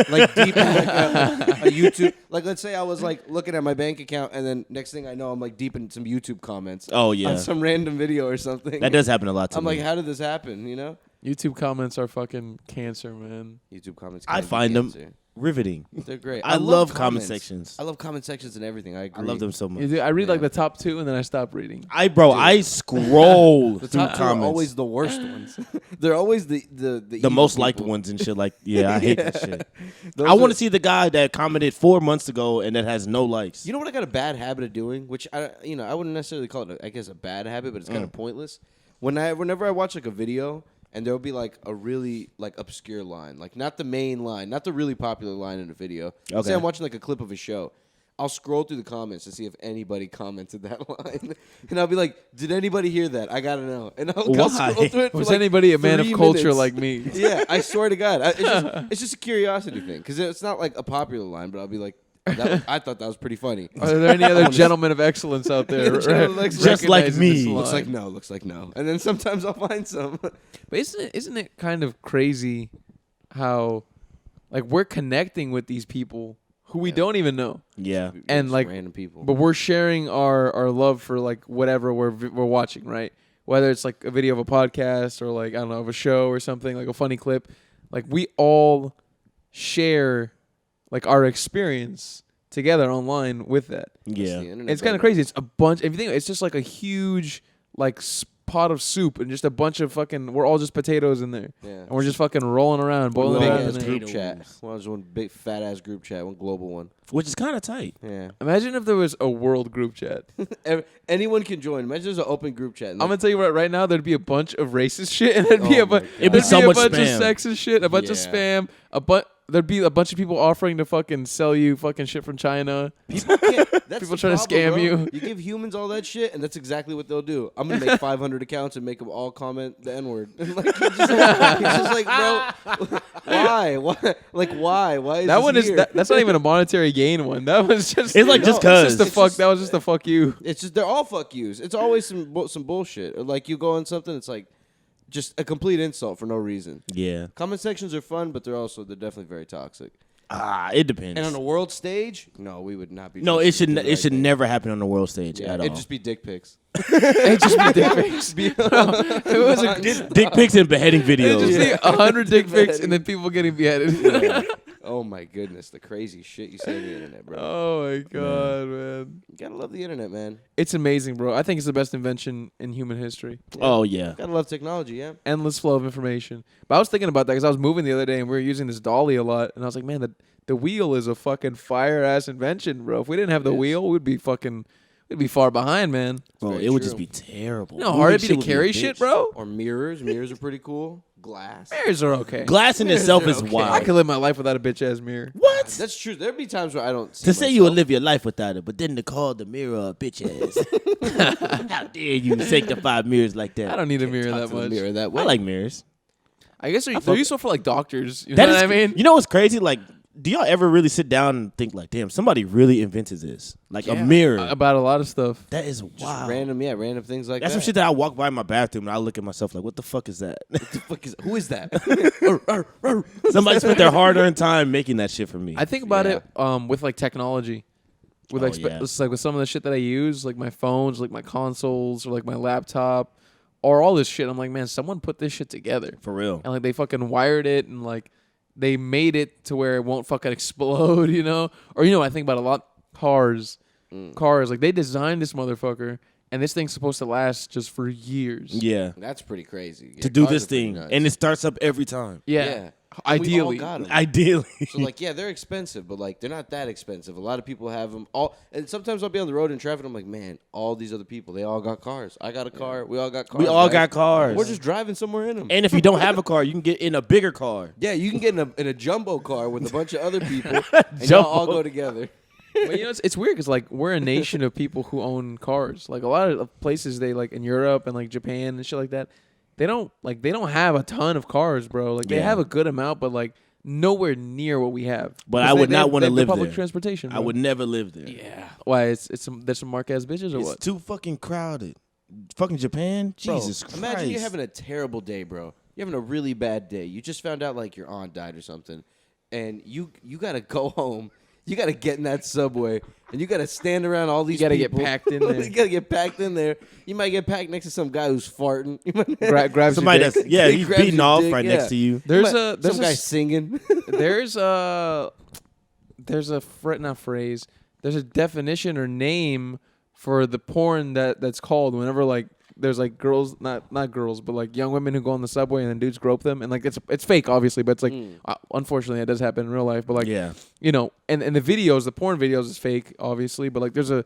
Like deep in like a YouTube. Like let's say I was like looking at my bank account and then next thing I know I'm like deep in some YouTube comments. Oh yeah, On some random video or something. that does happen a lot to I'm me. like, how did this happen? You know? YouTube comments are fucking cancer, man. YouTube comments. I can be find them cancer. riveting. They're great. I love comment comments. sections. I love comment sections and everything. I agree. I love them so much. I read like the top 2 and then I stop reading. I scroll The through top two are comments. always the worst ones. They're always the the most evil liked people. ones and shit. Like, yeah, I hate that shit. Those I want are- to see the guy that commented 4 months ago and that has no likes. You know what I got a bad habit of doing, which I wouldn't necessarily call it, a bad habit, but it's kind of pointless. Whenever I watch like a video and there'll be like a really like obscure line, like not the main line, not the really popular line in a video. Let's say I'm watching like a clip of a show. I'll scroll through the comments to see if anybody commented that line, and I'll be like, "Did anybody hear that? I gotta know." And I'll Why? scroll through it. Was for like anybody a man of 3 culture minutes. like me? Yeah, I swear to God, it's just a curiosity thing because it's not like a popular line, but I'll be like, I thought that was pretty funny. Are there any other gentlemen of excellence out there? Gentlemen of excellence. Just like recognizing me. this Looks like line? no. And then sometimes I'll find some. But isn't it kind of crazy how like we're connecting with these people who we don't even know, Yeah. and Just like random people. but we're sharing our love for like whatever we're watching, right? Whether it's like a video of a podcast or like I don't know of a show or something like a funny clip, like we all share like our experience together online with that. Yeah. It's kind of crazy. It's a bunch. If you think it's just like a huge like pot of soup and just a bunch of fucking. We're all just potatoes in there, Yeah. and we're just fucking rolling around, boiling Big around. ass in there. group chat. Well, there's one big fat ass group chat, one global one. Which is kind of tight. Yeah. Imagine if there was a world group chat. Anyone can join. Imagine there's an open group chat. I'm gonna tell you right now, there'd be a bunch of racist shit, and there'd be Oh a bunch. my God. It'd be so much bunch spam. of sexist shit, a bunch of Yeah. spam, There'd be a bunch of people offering to fucking sell you fucking shit from China. People can't. That's People the trying to problem, scam bro. you. You give humans all that shit, and that's exactly what they'll do. I'm gonna make 500 accounts and make them all comment the N-word. And like, he's just like, bro, why? Like, why? Why is That this one is here? that's not even a monetary gain one. That was just It's like just 'cause. That was just the fuck you. It's just they're all fuck yous. It's always some bullshit. Or like you go on something, it's like just a complete insult for no reason. Yeah. Comment sections are fun, but they're definitely very toxic. It depends. And on the world stage, no, we would not be. No, it should never happen on the world stage at all. It'd just be dick pics. It'd just be dick pics. It was dick pics and beheading videos. It'd just be 100 dick pics and then people getting beheaded. Yeah. Oh my goodness, the crazy shit you see on the internet, bro. Oh my god, man. You gotta love the internet, man. It's amazing, bro. I think it's the best invention in human history. Yeah. Oh yeah. Gotta love technology, yeah. Endless flow of information. But I was thinking about that because I was moving the other day and we were using this dolly a lot, and I was like, man, the wheel is a fucking fire ass invention, bro. If we didn't have the wheel, we'd be far behind, man. Bro, it would just be terrible. You know how hard it'd be to carry shit, bro? Or mirrors. Mirrors are pretty cool. Glass. Mirrors are okay. Glass in itself is wild. I could live my life without a bitch ass mirror. What? That's true. There'd be times where I don't see To say myself. you would live your life without it, but then to call the mirror a bitch ass. How dare you sanctify mirrors like that? I don't need a mirror Talk that to the much. mirror that way. I like mirrors. I guess they're useful for like doctors. You know That what is, I mean? You know what's crazy? Like, do y'all ever really sit down and think like, damn, somebody really invented this? Like a mirror. About a lot of stuff. That is Just wild. random things like That's that. some shit that I walk by my bathroom and I look at myself like, what the fuck is that? Who is that? Somebody spent their hard-earned time making that shit for me. I think about it with like technology. With like, yeah. it's like with some of the shit that I use, like my phones, like my consoles, or like my laptop, or all this shit. I'm like, man, someone put this shit together. For real. And like they fucking wired it and like they made it to where it won't fucking explode, you know? Or I think about a lot cars. Like they designed this motherfucker and this thing's supposed to last just for years. Yeah. That's pretty crazy. Yeah, To do cars this are pretty thing. nuts. And it starts up every time. Yeah. And we all Ideally. got 'em. Ideally. So like, yeah, they're expensive, but like they're not that expensive. A lot of people have them all, and sometimes I'll be on the road in traffic. I'm like, man, all these other people, they all got cars. I got a car. We all got cars. We all guys. got cars. We're just driving somewhere in them. And if you don't have a car, you can get in a bigger car. Yeah, you can get in a jumbo car with a bunch of other people, and y'all all go together. But it's weird because like we're a nation of people who own cars. Like a lot of places they like in Europe and like Japan and shit like that, they don't have a ton of cars, bro. Like they Yeah. have a good amount, but like nowhere near what we have. But 'Cause I would they not have- want they to have live the public there. transportation. I Bro. would never live there. Yeah. Why? There's some mark ass bitches or It's what? too fucking crowded. Fucking Japan? Bro, Jesus Christ. imagine you're having a terrible day, bro. You're having a really bad day. You just found out like your aunt died or something, and you gotta go home. You gotta get in that subway, and you gotta stand around all these. You gotta get people. packed in there. You gotta get packed in there. You might get packed next to some guy who's farting. Grabs Somebody your dick. that's, yeah, He he's grabs beating your off dick, right yeah. next to you. There's some guy a singing. there's a not phrase. There's a definition or name for the porn that's called whenever like there's like girls, not girls, but like young women who go on the subway and then dudes grope them, and like it's fake obviously, but it's like unfortunately it does happen in real life. But like Yeah. and the videos, the porn videos is fake obviously, but like there's a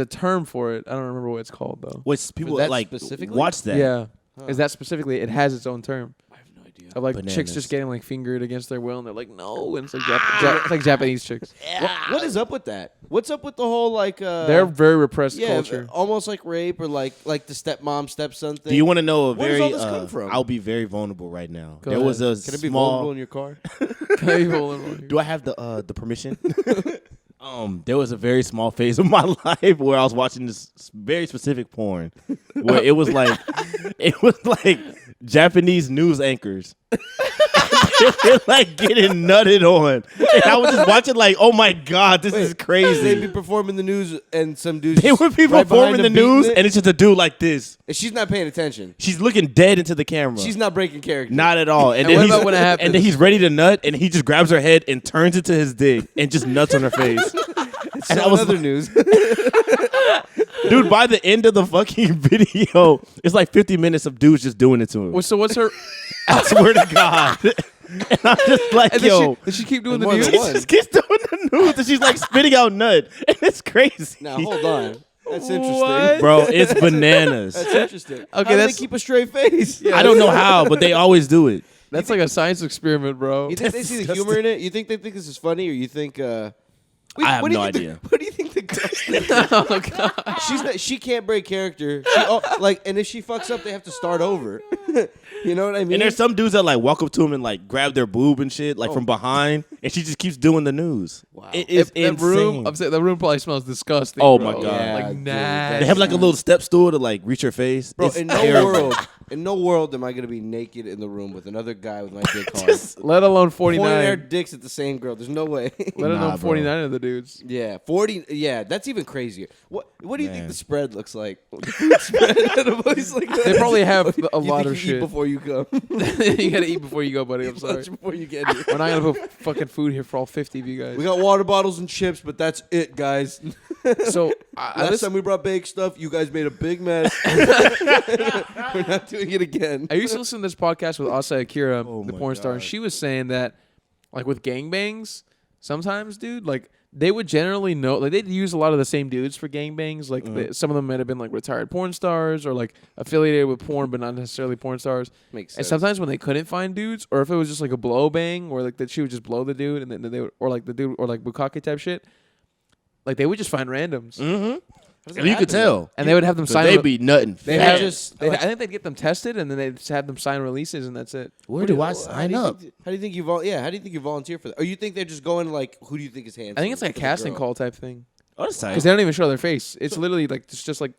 term for it. I don't remember what it's called though. Which people that like specifically? watch that. Yeah, is that specifically? It has its own term. I have no idea. Of like Bananas. chicks just getting like fingered against their will, and they're like, no, and it's like it's like Japanese chicks. What is up with that? What's up with the whole like? They're very repressed culture. almost like rape or like the stepmom stepson thing. Do you want to know a Where does very? all this come from? I'll be very vulnerable right now. Go there ahead. was a Can it be vulnerable small. in your car? Can I be vulnerable here? Do I have the permission? There was a very small phase of my life where I was watching this very specific porn, where it was like Japanese news anchors. They're like getting nutted on, and I was just watching like, oh my god, this is They'd crazy. be performing the news, and some dudes. They would be right behind performing the them beating news, it, and it's just a dude like this. and she's not paying attention. She's looking dead into the camera. She's not breaking character. Not at all. And, And then what he's, about when it happens? And then he's ready to nut, and he just grabs her head and turns it to his dick and just nuts on her face. And I So was other like, news. dude, by the end of the fucking video, it's like 50 minutes of dudes just doing it to him. Well, so what's her? I swear to God. And I'm just like, And yo. does she keep doing the more news? than She one. just keeps doing the news, and she's like spitting out nut. And it's crazy. Now hold on. That's interesting. What? Bro, it's bananas. That's interesting. How do that's- they keep a straight face? I don't know how, but they always do it. That's like a science experiment, bro. You think they see the humor in it? You think they think this is funny, or you think? Wait, I have what do you no think idea. What do you think the girls think? Oh god. She can't break character. And if she fucks up, they have to start over. You know what I mean? And there's some dudes that like walk up to him and like grab their boob and shit like from behind, and she just keeps doing the news. Wow. It is That insane. room, I'm saying that room probably smells disgusting. Oh bro. my God. Yeah, like dude, nasty. They have like a little step stool to like reach her face. Bro, It's in no terrible. world, In no world am I gonna be naked in the room with another guy with my dick hard. Let alone Pointing our 49. dicks at the same girl. There's no way. Let alone Nah, bro. 49 of the dudes. Yeah, 40. Yeah, that's even crazier. What do you think Man. the spread looks like? The food spread at a place like that. They probably have a You lot think of you shit. Eat before you come. You gotta eat before you go, buddy. I'm Eat sorry. lunch before you get here. We're not gonna put fucking food here for all 50 of you guys. We got water bottles and chips, but that's it, guys. So Last time we brought baked stuff, you guys made a big mess. We're not doing it again. I used to listen to this podcast with Asa Akira, Oh the my porn star, and God. she was saying that, like with gangbangs, sometimes, dude, like they would generally know, like they'd use a lot of the same dudes for gangbangs. Like some of them might have been like retired porn stars or like affiliated with porn, but not necessarily porn stars. Makes And sense. sometimes when they couldn't find dudes, or if it was just like a blow bang, or like that she would just blow the dude, and then they would, or like the dude, or like bukkake type shit, like they would just find randoms, Mm-hmm. How does that And you happen, could tell. and they would have them sign. They be nutting. They Yeah. have Just- I think they'd get them tested, and then they'd just have them sign releases, and that's it. Where do I How sign do you up? think- how do you think you How do you think you volunteer for that? Or you think they're just going like, who do you think is handsome? I think it's like a for the casting girl? call type thing. Oh, that's tight. Because they don't even show their face. It's literally like it's just like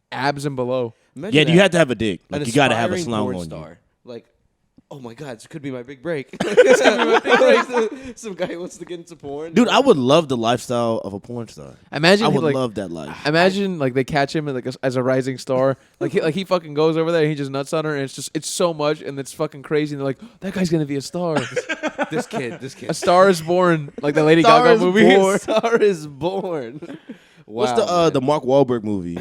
abs and below. Imagine Yeah, you that. have to have a dick. An Like, you got to have a aspiring slung porn on star. Like, oh my God, this could be my big break. Some guy who wants to get into porn. you. Dude, I would love the lifestyle of a porn star. Imagine I he, would like, love that life. Imagine like they catch him as a rising star. Like he fucking goes over there and he just nuts on her and it's so much and it's fucking crazy and they're like, that guy's gonna be a star. this kid. A Star is Born, like the Lady Star Gaga is movie. born. Star is born. What's Wow, the Mark Wahlberg movie?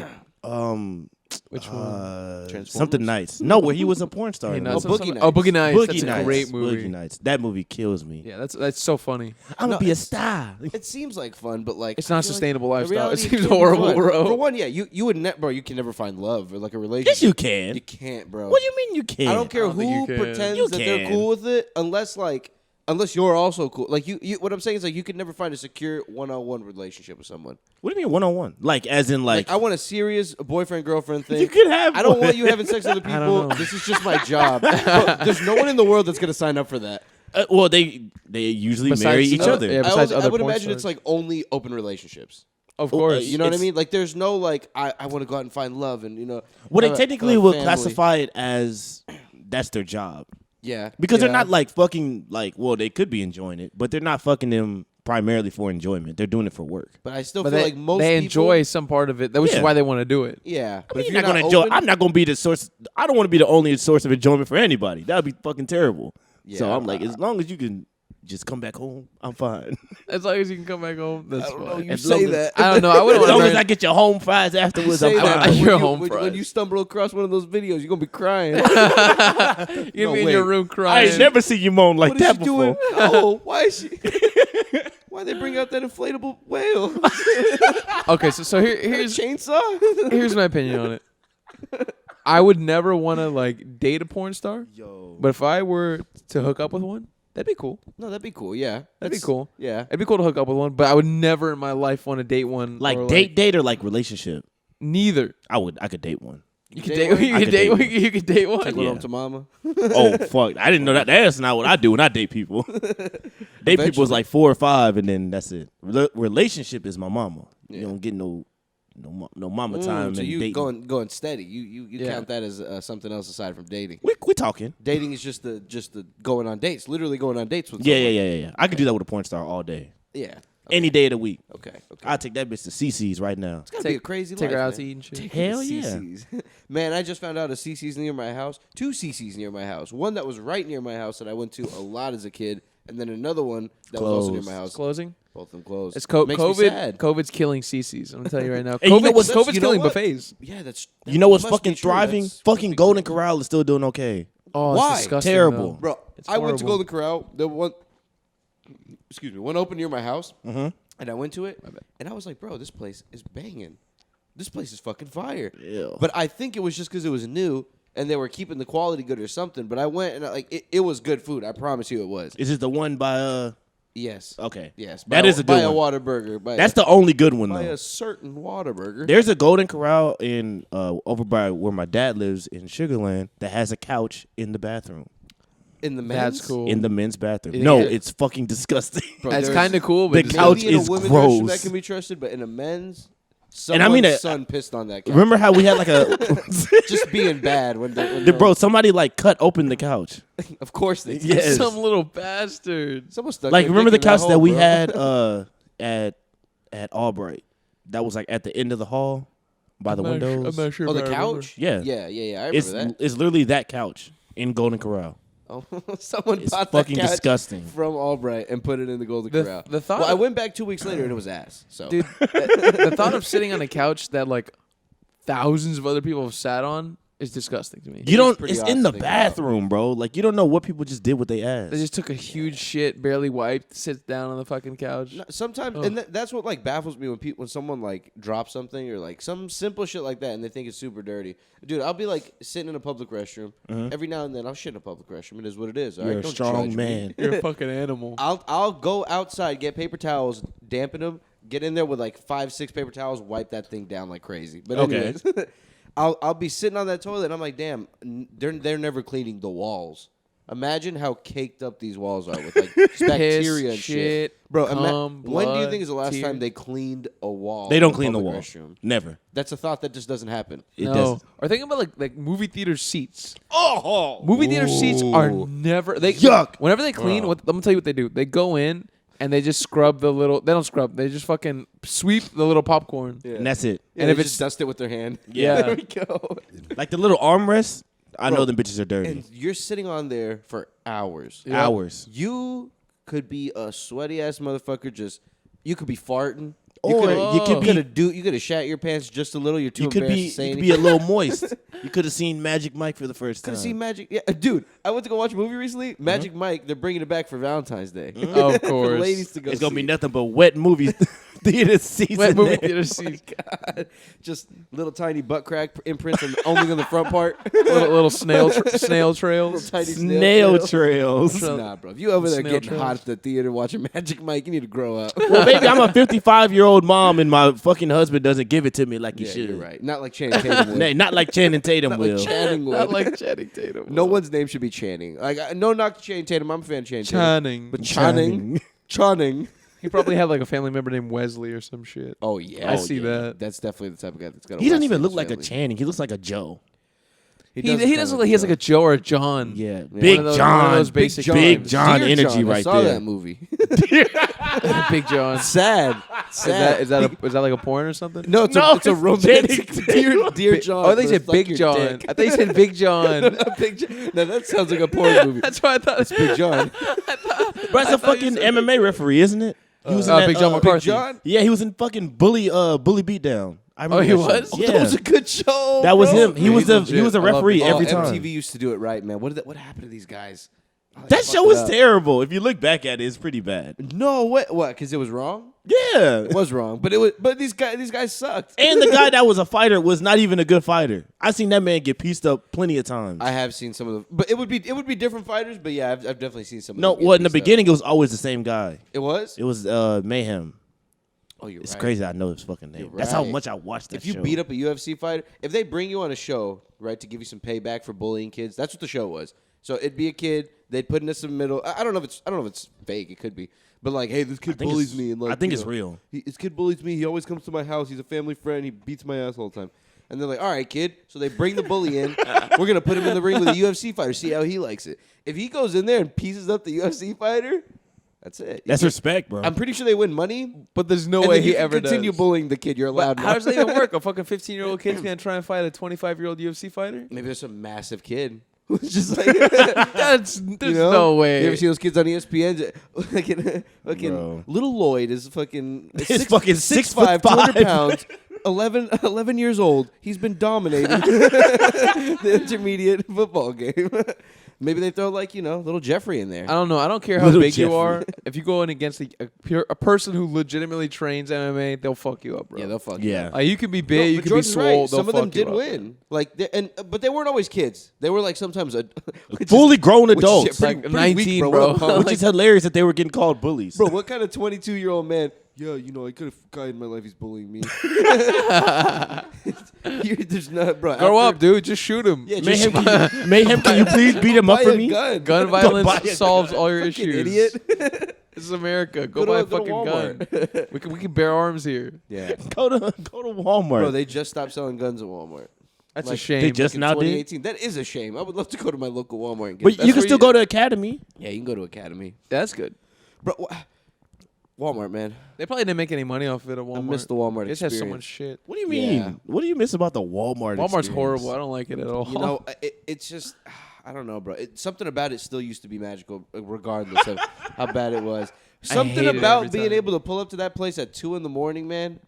Which one? Something Nights. No, where he was a porn star. Hey, in it. nuts Oh, on Boogie some- Nights. Oh, Boogie Nights. Boogie That's Nights. a great movie. Boogie Nights. That movie kills me. Yeah, that's so funny. I'm No, gonna be a it's- star. It seems like fun, but like It's not I a feel like sustainable the lifestyle. It reality seems can't be horrible, fun. bro. For one, yeah, you would bro, you can never find love or like a relationship. Yes, you can. You can't, bro. What do you mean you can? I don't care I don't think who you can. pretends You that they're can. cool with it, unless you're also cool. Like you, what I'm saying is like you could never find a secure one-on-one relationship with someone. What do you mean 1-on-1? Like, as in, like I want a serious boyfriend girlfriend thing. you could have. I don't one. want you having sex with other I don't people. know. This is just my job. Bro, there's no one in the world that's gonna sign up for that. Well, they usually Besides- marry each no, other. yeah, I, besides I other would porn imagine it's stars. like only open relationships. Of course. You know what I It's- mean? Like there's no like I want to go out and find love and Well, they have a- technically have a will family. classify it as that's their job Yeah, because they're yeah. not like fucking like. Well, they could be enjoying it, but they're not fucking them primarily for enjoyment. They're doing it for work. But I still But feel they, like most they people, enjoy some part of it, which Yeah. is why they want to do it. Yeah, but if You're you're not gonna enjoy. open, I'm not gonna be the source. I don't want to be the only source of enjoyment for anybody. That would be fucking terrible. So Yeah, I'm like, as long as you can just come back home, I'm fine. As long as you can come back home, that's I don't know, fine. you As say long as- that. I don't know. I As wouldn't long want as I get your home fries afterwards, say I'm that. fine. I- Your when home when fries. you stumble across one of those videos, you're gonna be crying. You're gonna No, be in wait. your room I crying. ain't never seen you moan like What is that she before. doing? Oh, why is she? Why they bring out that inflatable whale? Okay, so here's Chainsaw. here's my opinion on it. I would never want to like date a porn star, Yo, but if I were to hook up with one, that'd be cool. No, that'd be cool. Yeah, That'd be cool. Yeah, It'd be cool to hook up with one, but I would never in my life want to date one. like or, date or like relationship. Neither. I could date one. You could date. You I could could date. date one. one. You could date one. take one Yeah. home to mama. Oh fuck! I didn't know that. That's not what I do when I date people. Date people is like 4 or 5, and then that's it. Relationship is my mama. Yeah. You don't get no mama time So and you dating. going steady. You Yeah. count that as something else aside from dating. We talking. Dating is just the going on dates. Literally going on dates with. Yeah, someone. yeah. I could do that with a porn star all day, Yeah. any day of the week. Okay. I take that bitch to CC's right now. It's gotta be a crazy Take life, her out man. to eat and shit. Hell yeah. CC's. Man, I just found out a CC's near my house. 2 CC's near my house. One that was right near my house that I went to a lot as a kid, and then another one that was also near my Closed. house. Closing. Both of them closed. It's Makes me COVID. sad. COVID's killing CC's. I'm gonna tell you right now. And you know what's- COVID's you know killing what? buffets. Yeah, that's. You know what's must be fucking true. thriving? That's Fucking must be Golden true. Corral is still doing okay. Oh, Why? it's disgusting. Terrible. though. Bro, It's I went to horrible. Golden Corral. The one, excuse me, one opened near my house, and I went to it, and I was like, bro, this place is banging. This place is fucking fire. Ew. But I think it was just because it was new, and they were keeping the quality good or something. But I went, and it was good food. I promise you it was. Is it the one by Yes. Okay. Yes. That is a by good a one. Whataburger. That's the only good one by though. a certain Whataburger. There's a Golden Corral in over by where my dad lives in Sugarland that has a couch in the bathroom. In the men's? That's cool. In the men's bathroom. You think No, it- it's fucking disgusting. Bro, That's there's- kind of cool, but The just- couch Maybe in is a women's restroom gross. that can be trusted, but in a men's, Someone's son pissed on that couch. Remember how we had like a Just being bad when bro? Somebody like cut open the couch. Of course they did. Yes. Some little bastard. Someone stuck Like their remember the dick in couch hole, that we bro. had at Albright? That was like at the end of the hall by the windows. I'm not sure. Oh, if the I remember. couch? Yeah. Yeah. I remember that. It's literally that couch in Golden Corral. Oh, someone It's bought fucking that couch disgusting. from Albright and put it in the Golden The- Corral. the thought well, I of- went back 2 weeks later and it was ass. So, Dude, the thought of sitting on a couch that like thousands of other people have sat on is disgusting to me. You don't. pretty It's odd in to the think about. bathroom, bro. Like you don't know what people just did with their ass. They just took a huge shit, barely wiped, sits down on the fucking couch. No, sometimes, Oh. and that's what like baffles me when someone like drops something or like some simple shit like that, and they think it's super dirty. Dude, I'll be like sitting in a public restroom every now and then. I'll shit in a public restroom. It is what it is. All You're right? a Don't strong judge man. Me. You're a fucking animal. I'll go outside, get paper towels, dampen them, get in there with like 5-6 paper towels, wipe that thing down like crazy. But Okay. anyways, I'll be sitting on that toilet and I'm like, damn, they're never cleaning the walls. Imagine how caked up these walls are with like just bacteria and shit. Bro, cum, when do you blood, think is the last tears? time they cleaned a wall? They don't in a clean the public wall. restroom? Never. That's a thought that just doesn't happen. It No. does. Or think about like movie theater seats. Oh, Movie theater seats are Ooh. never they Yuck. Whenever they clean, Oh. let me tell you what they do. They go in and they just scrub the little. They don't scrub. They just fucking sweep the little popcorn. Yeah. And that's it. Yeah, And they if just it's- dust it with their hand. Yeah. There we go. Like the little armrests. I Bro, know them bitches are dirty. And you're sitting on there for hours. Yeah. Hours. You could be a sweaty ass motherfucker. You could be farting. Or you could be You could have shat your pants just a little. You're too you could embarrassed be to say you could anything. be a little moist. You could have seen Magic Mike for the first Could time. have seen Magic. Yeah, dude. I went to go watch a movie recently. Magic Mike. They're bringing it back for Valentine's Day. Of For course. ladies to go. It's gonna be see. nothing but wet movie theater season. Wet movie there. theater Oh seats. my God. Just little tiny butt crack imprints only on the front part. little snail trails. Tiny Snail trails. trails. Nah, bro. If you over there Snail getting trails. hot at the theater watching Magic Mike, you need to grow up. Well, baby, I'm a 55-year-old mom, and my fucking husband doesn't give it to me like he Yeah, should. you're right. Not like Channing Tatum would. Nah, not like Channing Tatum Not will. like Channing would. Not like Channing Tatum. No one's name should be Channing. Like no knock to Channing Tatum. I'm a fan of Channing Tatum. Channing. But Channing. He probably had like a family member named Wesley or some shit. Oh yeah. I see that. That's definitely the type of guy that's got. He doesn't even look like a Channing. He looks like a Joe. He doesn't look like he has like a Joe or a John. Yeah, One Big of those- John. one of those basic Big names. John Dear energy John, right I saw there. that movie. Big John. Sad. Is that like a porn or something? No, it's No, a it's romantic. Channing Dear John. Oh, they but said it's like Big your John. dick. I thought you said Big John. Big John. Now that sounds like a porn movie. That's why I thought it's Big John. But that's a fucking MMA referee, isn't it? He was in that, Big John McCarthy. Big John. Yeah, he was in fucking Bully Beatdown. I remember he that was? shit. Oh, Yeah, That was a good show. that was bro. him. He was he's he was a legit. I love referee Big every Oh, time. MTV used to do it right, man. What happened to these guys? Oh, they That fucked show it was up. terrible. If you look back at it, it's pretty bad. No, what? Because it was wrong. Yeah, It was wrong, but it was. But these guys sucked. and the guy that was a fighter was not even a good fighter. I seen that man get pieced up plenty of times. I have seen some of the, but it would be different fighters. But yeah, I've definitely seen some. No, of them get well, in the pieced up. beginning, it was always the same guy. it was. It was Mayhem. Oh, you're It's right. crazy. I know his fucking name. You're That's how right. much I watched that If you show. beat up a UFC fighter, if they bring you on a show, right, to give you some payback for bullying kids, that's what the show was. So it'd be a kid. They'd put in some middle. I don't know if it's fake. It could be, but like, hey, this kid think bullies it's- me, and like, I think you it's know, real. This kid bullies me. He always comes to my house. He's a family friend. He beats my ass all the time. And they're like, all right, kid. So they bring the bully in. We're gonna put him in the ring with a UFC fighter. See how he likes it. If he goes in there and pieces up the UFC fighter, that's it. That's respect, bro. I'm pretty sure they win money. But there's no and way then you he can ever continue does. bullying the kid. You're allowed. But how now. does that even work? A fucking 15-year-old kid's gonna try and fight a 25-year-old UFC fighter? Maybe there's some massive kid who's just like, There's you know? no way. You ever see those kids on ESPN? Fucking Bro. little Lloyd is fucking He's fucking 6'5", 200 pounds, 11 years old. He's been dominating the intermediate football game. Maybe they throw little Jeffrey in there. I don't know. I don't care how Little big you Jeffrey. are. If you go in against a person who legitimately trains MMA, they'll fuck you up, bro. Yeah, they'll fuck you Yeah. up. Like, you can be No, big, you but can be Jordan's swole. right. They'll Some of them fuck you did up. win, but they weren't always kids. They were sometimes Fully grown which is adults. pretty- Like pretty 19, weak, bro. What a punk. Which is hilarious that they were getting called bullies. Bro, what kind of 22-year-old man? Yeah, I could have a guy in my life. He's bullying me. There's not, bro. Grow after- up, dude. Just shoot him. Yeah, just Mayhem, can you please beat him up buy for a me? gun. Gun buy violence a solves all your Fucking issues. idiot. This is America. Go buy a fucking gun. We can bear arms here. Yeah. Go to Walmart. Bro, they just stopped selling guns at Walmart. That's a shame. They just in now did. 2018. That is a shame. I would love to go to my local Walmart and get. But That's you can where still go to Academy. Yeah, you can go to Academy. That's good. Bro, Walmart, man. They probably didn't make any money off of it at Walmart. I miss the Walmart It just has so experience. much shit. What do you mean? Yeah. What do you miss about the Walmart? Walmart's experience? horrible. I don't like it at all. You know, it's just, I don't know, bro. Something about it still used to be magical, regardless of how bad it was. Something hate it about every being time. able to pull up to that place at 2 a.m, man,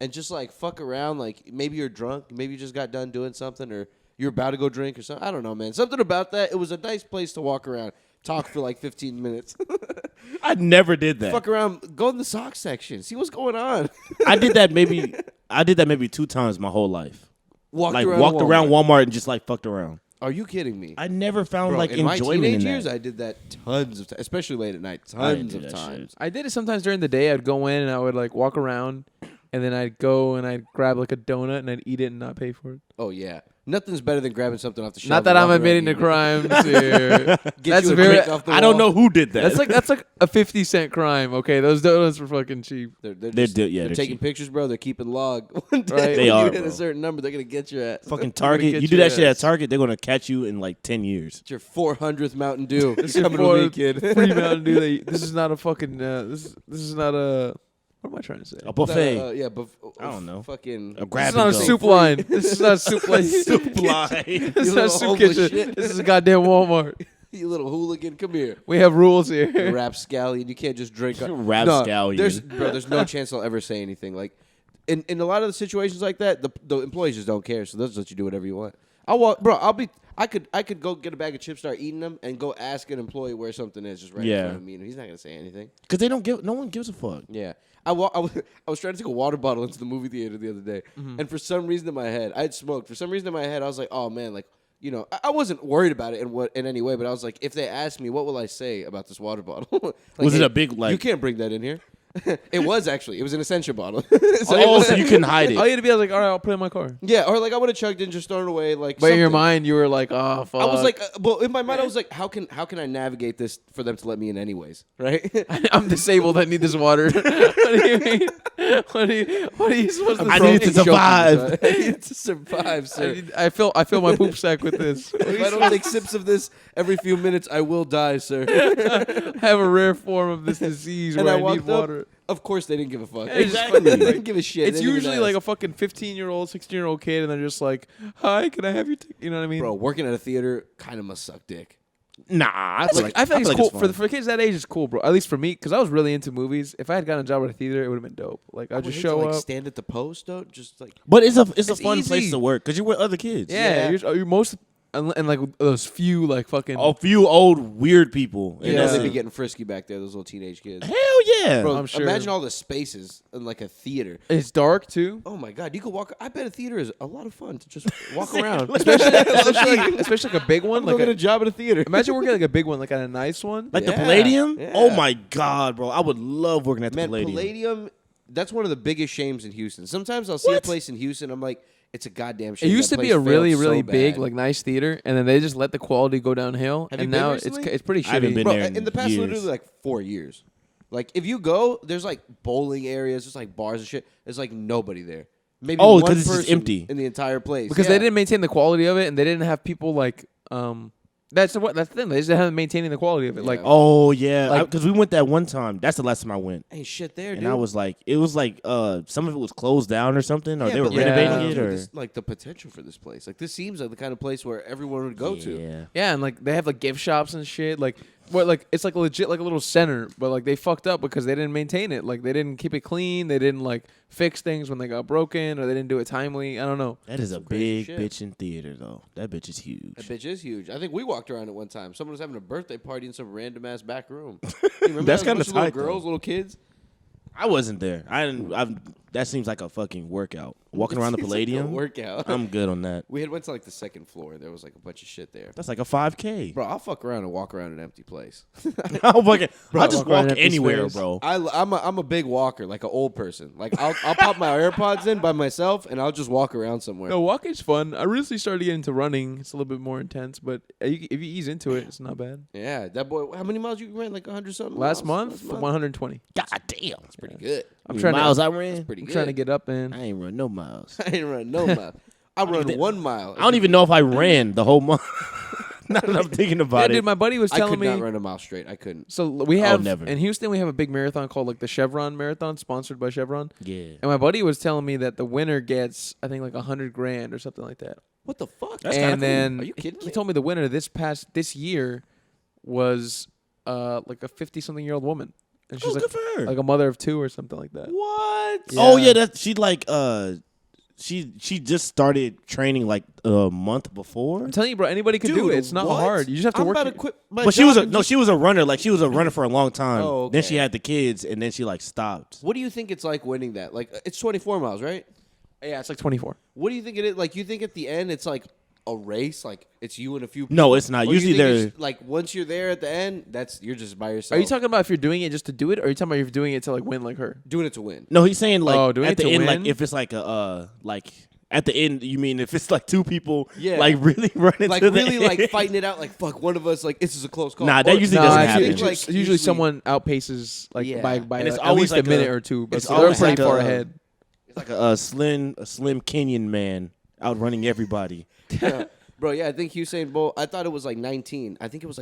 and just like fuck around. Like maybe you're drunk, maybe you just got done doing something, or you're about to go drink or something. I don't know, man. Something about that. It was a nice place to walk around, talk for like 15 minutes. I never did that. Fuck around, go in the sock section, see what's going on. I did that maybe 2 times my whole life. Walked Walked around Walmart and just like fucked around. Are you kidding me? I never found Bro, like in my enjoyment teenage in years, that. I did that tons of times, especially late at night. I didn't Tons do of that times. I did it sometimes during the day. I'd go in and I would like walk around, and then I'd go and I'd grab like a donut and I'd eat it and not pay for it. Oh yeah, nothing's better than grabbing something off the shelf. Not that I'm admitting to crimes here. That's That's very. I don't know who did that. That's like a 50-cent crime. Okay, those donuts were fucking cheap. They're They're taking cheap. pictures, bro. They're keeping log. One day, Right. when They you are, hit bro. a certain number, they're gonna get your ass. Fucking get Target. You do your that shit at ass. Target, they're gonna catch you in like 10 years. It's your 400th Mountain Dew. This It's coming to me, kid. Free Mountain Dew. This is not a fucking. This is not a. What am I trying to say? A buffet. Yeah, I don't know. Fucking. A This grab is not a and go. soup line. This is not a soup line. Soup line. This is You not a little soup homeless kitchen. shit. This is a goddamn Walmart. You little hooligan, come here. We have rules here. Rapscallion, you can't just drink. Rapscallion. There's no chance I'll ever say anything. Like, in a lot of the situations like that, the employees just don't care, so they'll just let you do whatever you want. I could go get a bag of chips, start eating them, and go ask an employee where something is just right in front of me, and he's not gonna say anything. Because no one gives a fuck. Yeah. I was trying to take a water bottle into the movie theater the other day, and for some reason in my head, I'd smoked. For some reason in my head, I was like, oh man, like, you know, I wasn't worried about it in any way, but I was like, if they ask me, what will I say about this water bottle? Like, Was it hey, a big, like- You can't bring that in here. It was actually. It was an Essentia bottle. So you can hide All it. you had to be, I was like, all right, I'll put it in my car. Yeah, or like I would have chugged it and just thrown it away. Like, But in your something. mind, you were like, oh, fuck. I was like, well, in my mind, I was like, how can I navigate this for them to let me in anyways, right? I'm disabled. I need this water. What do you mean? What are you supposed to I say? need to survive. I need to survive, sir. I fill my poop sack with this. If I don't take sips of this every few minutes, I will die, sir. I have a rare form of this disease And where I I walked need water. up. Of course, they didn't give a fuck. Exactly. They didn't give a shit. It's They didn't usually even like ask. a fucking 15-year-old, 16-year-old kid, and they're just like, "Hi, can I have your?" You know what I mean? Bro, working at a theater kind of must suck dick. Nah, I feel like I feel like it's cool fun. for kids that age. It's cool, bro. At least for me, because I was really into movies. If I had gotten a job at a theater, it would have been dope. Like I'd just would hate to, show like, up. stand at the post though, just like But it's a It's fun place easy. to work because you're with other kids. Yeah, you're most and like those few like fucking. A few old weird people. you And know that's they'd be it. getting frisky back there. Those little teenage kids. Hell yeah. Bro, I'm sure. imagine all the spaces in like a theater. It's dark too. Oh my god, you could walk. I bet a theater is a lot of fun to just walk around. Especially like a big one. Go Like get a job at a theater. imagine working like a big one, like at a nice one. Like the Yeah, Palladium? yeah. Oh my God, bro. I would love working at the Man, Palladium. Palladium, that's one of the biggest shames in Houston. Sometimes I'll see a What? place in Houston, I'm like, it's a goddamn It shame. used that to be place a really, failed so really big, bad. like nice theater, and then they just let the quality go downhill, Have and you been now recently? it's pretty shitty. I haven't been Bro, there in the past years. literally like 4 years. Like if you go, there's like bowling areas, there's like bars and shit. There's like nobody there. Maybe Oh, one 'cause it's just person empty. in the entire place. because Yeah. they didn't maintain the quality of it, and they didn't have people like that's the thing. They just haven't maintaining the quality of it. Like Yeah. Oh, yeah. Like- Because we went that one time. That's the last time I went. Ain't shit there, dude. And I was like, it was like some of it was closed down or something, or Yeah, they were but, like, renovating Yeah. it. dude, Or this- like the potential for this place. Like this seems like the kind of place where everyone would go to. Yeah. yeah, and like they have like gift shops and shit. Like what? Like it's like legit like a little center, but like they fucked up because they didn't maintain it. Like they didn't keep it clean. They didn't like fix things when they got broken, or they didn't do it timely. I don't know. That is a Some crazy big shit. bitchin' theater, though. That bitch is huge. That bitch is huge. I think we walked around it one time. Someone was having a birthday party in some random ass back room. You remember That's that? kinda A bunch of little tight, though. girls, little kids. I wasn't there. I didn't. that seems like a fucking workout. Walking around the Palladium, like a workout. I'm good on that. We had went to like the second floor. There was like a bunch of shit there. That's like a 5K. Bro, I'll fuck around and walk around an empty place. I'll just walk around anywhere, space. bro. I'm a big walker, like an old person. Like I'll pop my AirPods in by myself and I'll just walk around somewhere. No, walking's fun. I recently started getting into running. It's a little bit more intense, but if you ease into it, it's not bad. Yeah, that boy. How many miles you ran? Like 100 something. Last month, 120. God damn. That's pretty good. I'm trying miles to. I ran. Pretty I'm good. trying to get up, man. I ain't run no miles. I ain't run no mile. I run 1 mile. I don't even know if I ran the whole month. Now that I'm thinking about Yeah, it. dude, my buddy was I telling could me. not run a mile straight. I couldn't. So we have never. in Houston, we have a big marathon called like the Chevron Marathon, sponsored by Chevron. Yeah. And my buddy was telling me that the winner gets, I think, like $100,000 or something like that. What the fuck? That's kinda And cool. then Are you kidding he me? told me the winner this year was like a 50-something-year-old woman, and she's Oh, like good for her. like a mother of 2 or something like that. What? Yeah. Oh yeah, that she like she just started training like a month before. I'm telling you, bro, anybody can do Dude, it. It's not what? hard. You just have to I'm work. about it. to quit my But she job was and just- she was a runner. Like she was a runner for a long time. Oh, okay. Then she had the kids, and then she like stopped. What do you think it's like winning that? Like it's 24 miles, right? Yeah, it's like 24. What do you think it is? Like you think at the end it's like a race? Like it's you and a few people? No, it's not. Or you Usually think they're it's, like once you're there at the end, you're just by yourself. Are you talking about if you're doing it just to do it, or are you talking about if you're doing it to like win like her? doing it to win? no. He's saying like Oh, doing at it the to end, like win? if it's like a like at the end. You mean if it's like 2 people, Yeah. like really running Like to really the like end? fighting it out. Like fuck, one of us like this is a close call. Nah, that Or- usually No, doesn't it's happen. usually, Like, usually someone outpaces like Yeah. by And it's at always least like a minute a- or two, but it's so they're always pretty like far a- ahead. It's like a slim Kenyan man outrunning everybody. Yeah. Bro, yeah, I think Usain Bolt. I thought it was like 19. I think it's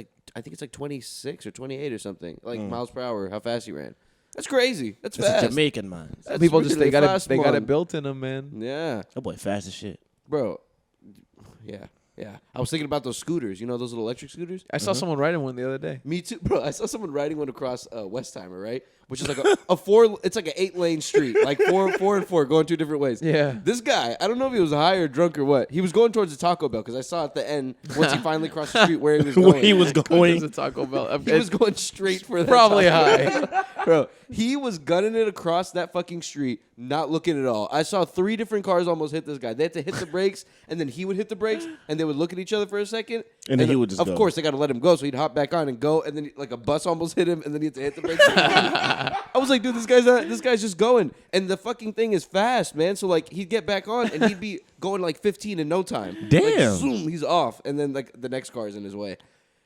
like 26 or 28 or something, like miles per hour. How fast he ran. That's crazy. That's It's a fast. Jamaican man. That's People just really they got fast, it man. built in them, man. Yeah, That boy fast as shit. bro. Yeah. I was thinking about those scooters. You know those little electric scooters? I saw someone riding one the other day. Me too, bro. I saw someone riding one across Westheimer, right? Which is like a 4. It's like an 8-lane street, like four and four, going 2 different ways. Yeah. This guy, I don't know if he was high or drunk or what. He was going towards the Taco Bell because I saw at the end once he finally crossed the street where he was going. Where he was There's going. a Taco Bell. He was going straight for that. probably Taco Bell. high. Bro, he was gunning it across that fucking street, not looking at all. I saw 3 different cars almost hit this guy. They had to hit the brakes, and then he would hit the brakes, and they would look at each other for a second. And then he would just Of go. course, they got to let him go, so he'd hop back on and go, and then like a bus almost hit him, and then he had to hit the brakes. I was like, dude, this guy's just going. And the fucking thing is fast, man. So like he'd get back on, and he'd be going like 15 in no time. Damn. Like, zoom, he's off, and then like the next car is in his way.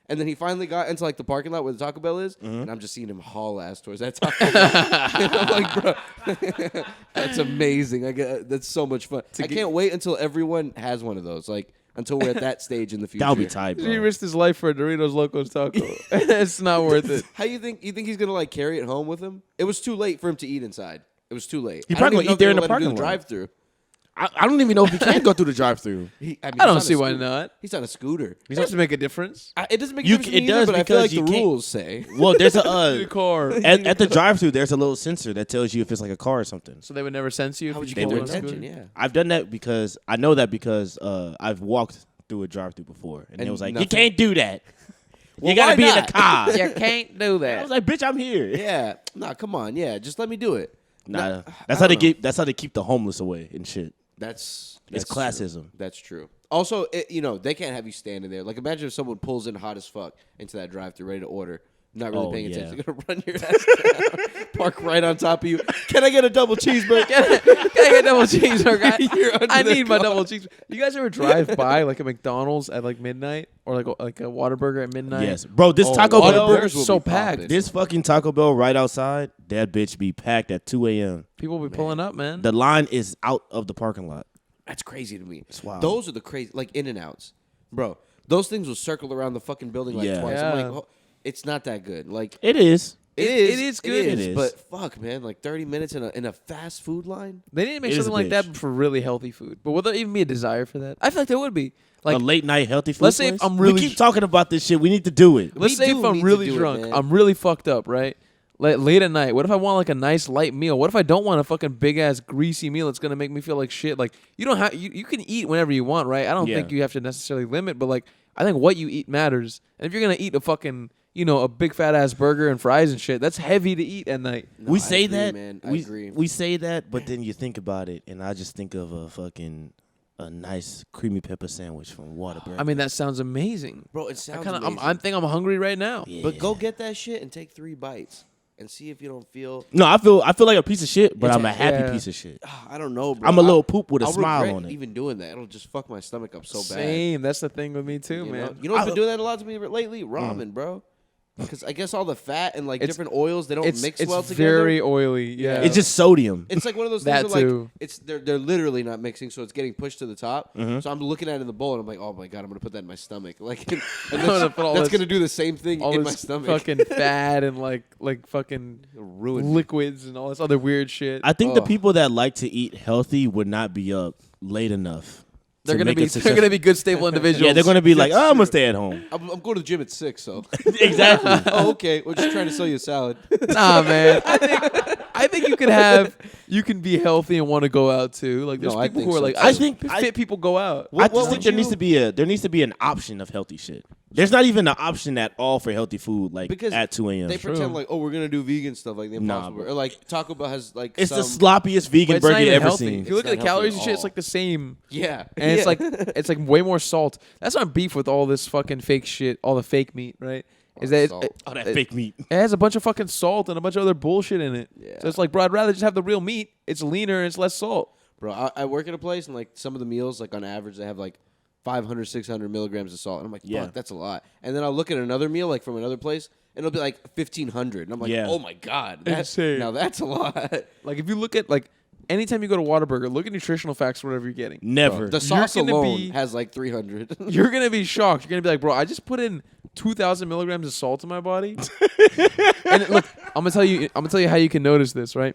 And then he finally got into like the parking lot where the Taco Bell is, and I'm just seeing him haul ass towards that Taco Bell. And I'm like, bro, that's amazing. That's so much fun. I can't wait until everyone has one of those. Like until we're at that stage in the future. That'll be tight, He bro. risked his life for a Doritos Locos taco. It's not worth it. How you think he's gonna like carry it home with him? It was too late for him to eat inside. It was too late. He I probably don't even gonna eat there in know the if they're gonna let him do parking lot. Drive through. I don't even know if he can go through the drive-through. I don't see why not. He's on a scooter. It doesn't make a difference. It doesn't make You a difference c- to me it does either, but I feel like because you the can't- rules say. Well, there's The a car. at the drive-through. There's a little sensor that tells you if it's like a car or something. So they would never sense you if How would you you get pull their on a attention? scooter? Yeah. I've done that because I know that because I've walked through a drive-through before, and it And was like nothing? you can't do that. Well, you gotta why be in not? a car. You can't do I that. was like, bitch, I'm here. Yeah. Nah, come on. Yeah, just let me do it. Nah, I that's how don't they know. keep. That's how they keep the homeless away and shit. That's It's true. classism. That's true. Also, they can't have you standing there. Like, imagine if someone pulls in hot as fuck into that drive-thru ready to order. Not really Oh, paying yeah. attention. They're gonna run your ass down, park right on top of you. Can I get a double cheeseburger? Can I get double cheeseburger? You're under I the need my car. double cheeseburger. You guys ever drive by like a McDonald's at like midnight or like a Whataburger at midnight? Yes, bro. This Oh, Taco Bell, Whataburgers will so be packed. popping. this fucking Taco Bell right outside, that bitch be packed at 2 a.m. People be pulling up, man. The line is out of the parking lot. That's crazy to me. It's wild. Those are the crazy, like In-N-Outs, bro. Those things will circle around the fucking building like Yeah. twice. Yeah. I'm like, oh, it's not that good. Like It is. it is. it is good. It is. But fuck, man, like 30 minutes in a fast food line. They need to make It is something a like that bitch. for really healthy food. But would there even be a desire for that? I feel like there would be. Like, A late night healthy food. let's say if place? I'm really- we keep talking about this shit. We need to do it. let's we say do if I'm need to really do it, drunk, man. I'm really fucked up, right? Late at night, what if I want like a nice light meal? What if I don't want a fucking big ass greasy meal that's gonna make me feel like shit? Like you don't have you can eat whenever you want, right? I don't Yeah. think you have to necessarily limit, but like I think what you eat matters. And if you're gonna eat a fucking a big fat ass burger and fries and shit. That's heavy to eat at night. No, we I say agree, that, man. I we, agree. we say that, but then you think about it, and I just think of a nice creamy pepper sandwich from Whataburger. I mean, that sounds amazing. Bro, it sounds I'm amazing. think I'm hungry right now. Yeah. But go get that shit and take 3 bites and see if you don't feel. No, I feel like a piece of shit, but It's I'm a happy yeah. piece of shit. I don't know, bro. I'm a little poop with a I'll smile regret on it. even doing that. It'll just fuck my stomach up so bad. Same. That's the thing with me too, You man. know, what's been doing that a lot to me lately? Ramen, bro. Because I guess all the fat and like different oils, they don't mix well It's together. very oily. Yeah. It's just sodium. It's like one of those That things where too. like they're literally not mixing, so it's getting pushed to the top. Mm-hmm. So I'm looking at it in the bowl and I'm like, oh my god, I'm gonna put that in my stomach. Like, and gonna put all that's this- gonna do the same thing all in this my stomach. fucking fat and like fucking Ruined. liquids and all this other weird shit. I think the Oh. people that like to eat healthy would not be up late enough. They're to gonna make be a success- good stable individuals. Yeah, they're gonna be like, oh, I'm gonna stay at home. I'm going to the gym at 6, so. Exactly. Oh, okay. We're just trying to sell you a salad. Nah, man. I think you can be healthy and want to go out too. Like there's No, I people think who are so, like, too. I think fit people go out. I just what think would there needs you- to be an option of healthy shit. There's not even an option at all for healthy food like Because at 2 a.m. They pretend like, oh, we're gonna do vegan stuff like the Nah, Impossible bro. Burger. Or like Taco Bell has like It's the some- sloppiest But vegan it's not burger you even ever healthy. seen. If you look It's at the not healthy calories at and shit, it's all. like the same. Yeah, And it's Yeah. like way more salt. That's my beef with all this fucking fake shit, all the fake meat, right? Is that salt. Oh, that fake meat. it has a bunch of fucking salt and a bunch of other bullshit in it. Yeah. So it's like, bro, I'd rather just have the real meat. It's leaner and it's less salt. Bro, I work at a place and like some of the meals, like on average, they have like 500, 600 milligrams of salt. And I'm like, fuck, Yeah. that's a lot. And then I'll look at another meal like from another place and it'll be like 1,500. And I'm like, Yeah. oh my God. Insane. Now that's a lot. Like if you look at like anytime you go to Whataburger, look at nutritional facts for whatever you're getting. Never. The sauce gonna alone be- has like 300. You're gonna be shocked. You're gonna be like, bro, I just put in 2,000 milligrams of salt in my body. And look, I'm gonna tell you how you can notice this, right?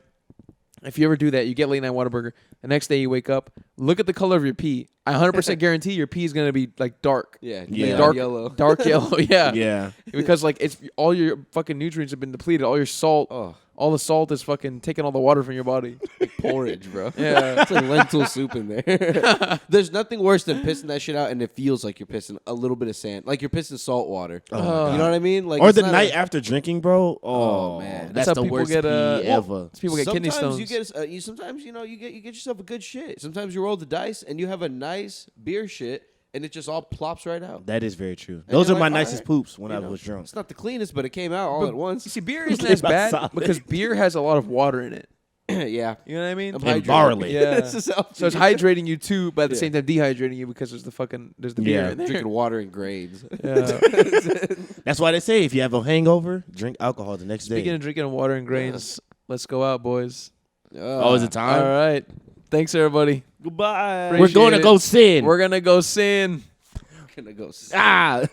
If you ever do that, you get late night Whataburger. The next day you wake up, look at the color of your pee. I 100% guarantee your pee is gonna be like dark. Yeah, Yeah. Dark yellow. Dark yellow, yeah. yeah. Because like it's all your fucking nutrients have been depleted. All your salt, Oh, all the salt is fucking taking all the water from your body. like porridge, bro. Yeah. It's like lentil soup in there. There's nothing worse than pissing that shit out and it feels like you're pissing a little bit of sand. Like you're pissing salt water. Oh, my You God. know what I mean? Like Or it's the not night a- after drinking, bro. Oh, man. that's how the people worst get, pee ever. People get kidney Sometimes stones. you get sometimes you get yourself a good shit. Sometimes you roll the dice and you have a nice beer shit and it just all plops right out. That is very true. And Those are you're my like, nicest alright. poops when I You know, was drunk. It's not the cleanest, but it came out all at once. You see, beer isn't Came as out bad solid. because beer has a lot of water in it. Yeah. You know what I mean? I'm And hydrated. barley. Yeah. This is healthy. So it's hydrating you too, but at the Yeah. same time dehydrating you because there's the beer Yeah. in there. Drinking water in grades. Yeah. That's why they say if you have a hangover, drink alcohol the next Speaking day. of drinking water and grains, let's go out, boys. Oh, is it time? All right. Thanks, everybody. Goodbye. Appreciate We're going to it. go sin. We're gonna go sin. Gonna go. Ah.